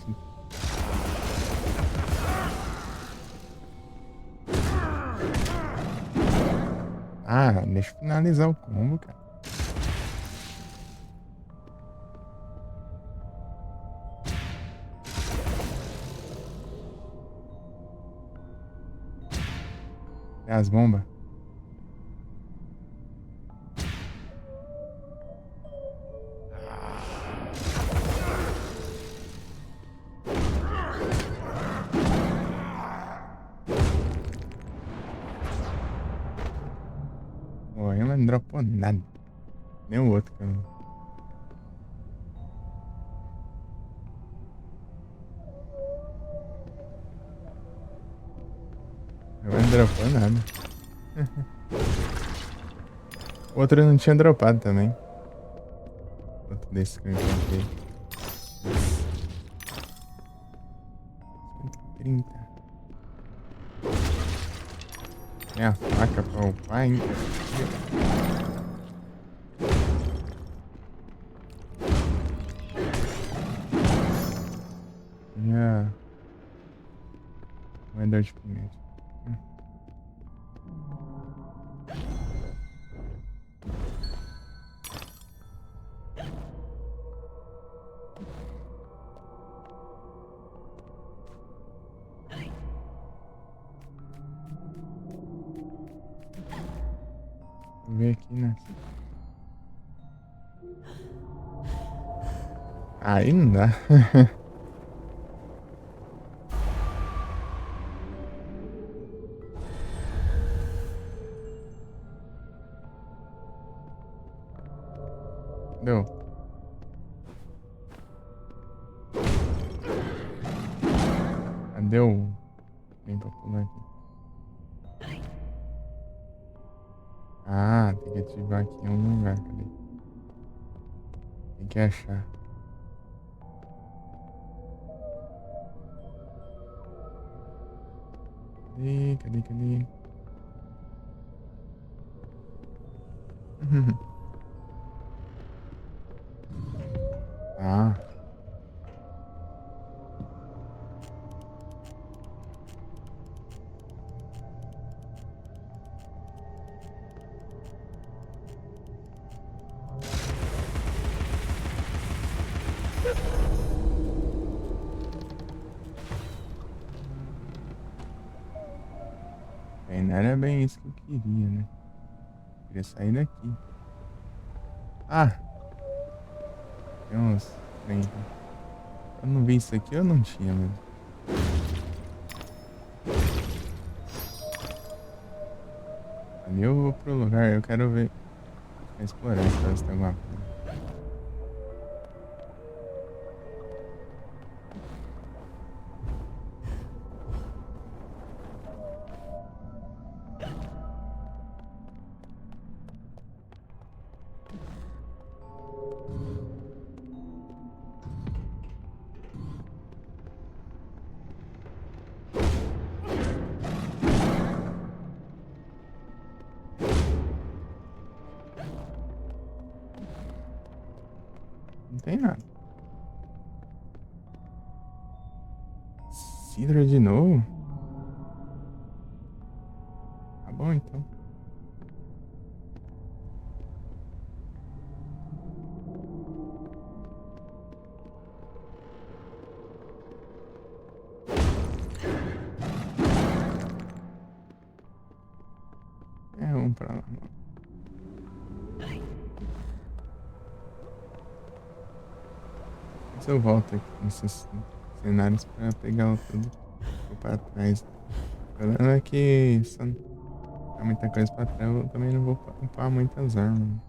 Ah, deixa eu finalizar o combo, cara. É as bombas. Pô, ela não dropou nada. Nem o outro, cara. Ela não dropou nada. O outro não tinha dropado também. Outro desse que eu encontrei. 130. É a faca pra upar, hein? Minha moeda de pimenta. Vou ver aqui, né? Aí não dá. Deu. Cadê o... Vem pra pular aqui. Ah, tem que ativar aqui em um lugar, cadê? Tem que achar. Cadê? Ah. Bem, não era bem isso que eu queria, né? Eu queria sair daqui. Ah! Tem uns trem aqui. Eu não vi isso aqui, eu não tinha mesmo. Ali eu vou pro lugar, eu quero ver. Explorar, pra ver se tem alguma coisa. Não tem nada. Sidra de novo? Tá bom então. Vamos pra lá. Se eu volto aqui nesses cenários pra pegar tudo pra trás. O problema é que se eu não há muita coisa pra trás, eu também não vou upar muitas armas.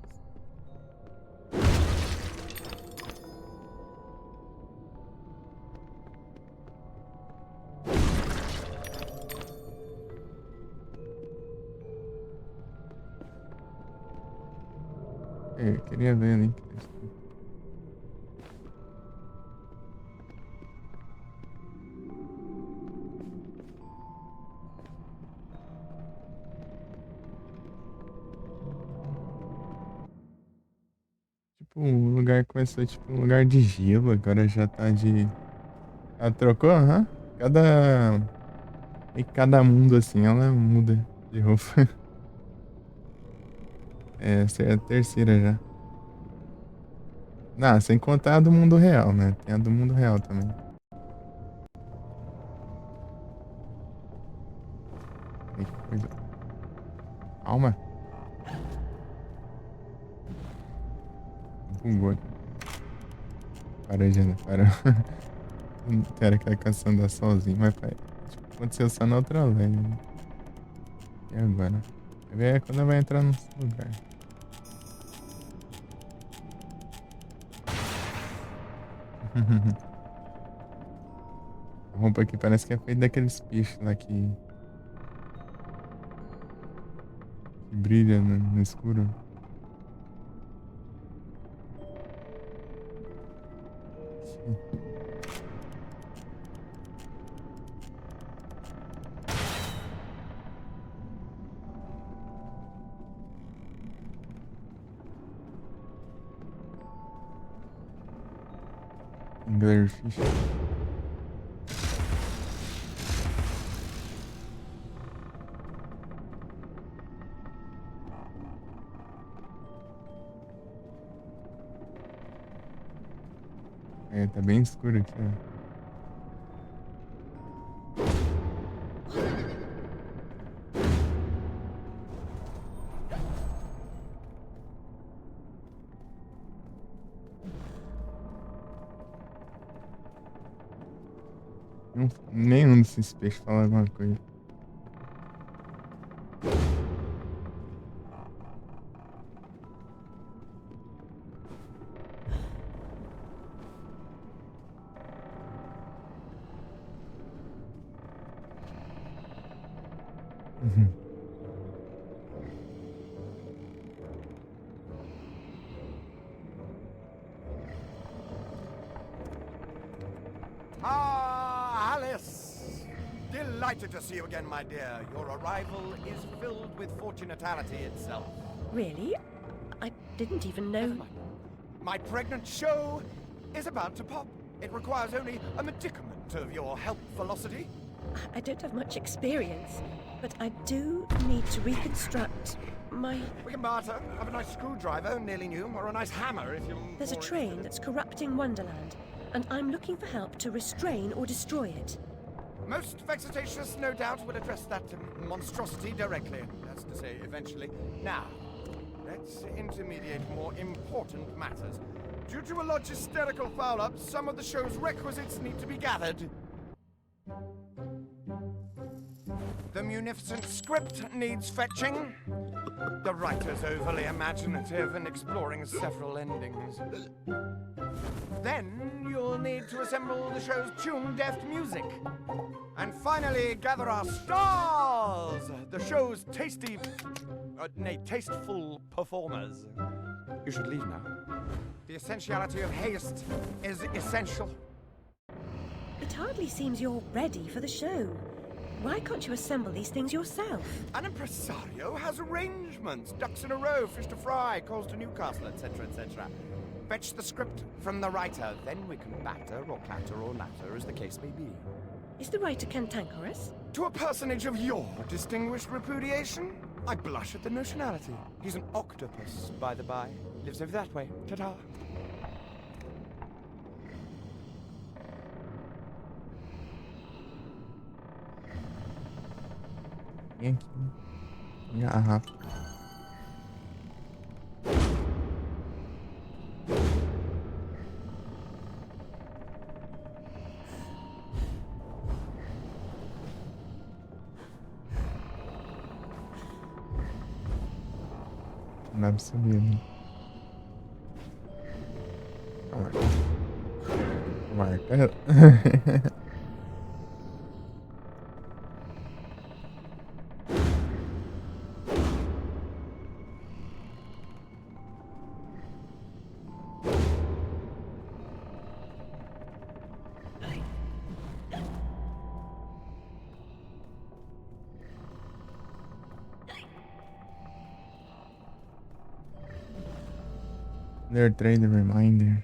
Eu queria ver ali. Tipo, o lugar começou tipo um lugar de gelo, agora já tá de... Ela trocou? Aham. Cada mundo assim, ela muda de roupa. Essa é a terceira já. Não, sem contar a do mundo real, né? Tem a do mundo real também. Ai, que coisa. Calma. Bugou aqui. Parou, Jana, parou. Não quero que ela caça andar sozinho, mas pai, tipo, aconteceu só na outra lane. Né? E agora? Vai ver quando ela vai entrar no lugar. A roupa aqui parece que é feita daqueles peixes lá que brilha no escuro. Anglerfish. É, tá bem escuro aqui, ó. Nenhum desses peixes fala alguma coisa. Ah, Alice! Delighted to see you again, my dear. Your arrival is filled with fortunatality itself. Really? I didn't even know. My pregnant show is about to pop. It requires only a medicament of your help velocity. I don't have much experience, but I do need to reconstruct my... We can barter. Have a nice screwdriver, nearly new, or a nice hammer if you... There's a train that's corrupting Wonderland, and I'm looking for help to restrain or destroy it. Most vexatious, no doubt, will address that monstrosity directly. That's to say, eventually. Now, let's intermediate more important matters. Due to a logisterical foul-up, some of the show's requisites need to be gathered. The munificent script needs fetching. The writer's overly imaginative and exploring several endings. Then you'll need to assemble the show's tune-deft music. And finally, gather our stars! The show's tasteful performers. You should leave now. The essentiality of haste is essential. It hardly seems you're ready for the show. Why can't you assemble these things yourself? An impresario has arrangements. Ducks in a row, fish to fry, calls to Newcastle, etc., etc. Fetch the script from the writer, then we can batter or clatter or natter, as the case may be. Is the writer cantankerous? To a personage of your distinguished repudiation, I blush at the notionality. He's an octopus, by the by. Lives over that way. Ta-ta. Vem aqui. Garrafa. Não dá pra subir, né? Marca. Their trade reminder.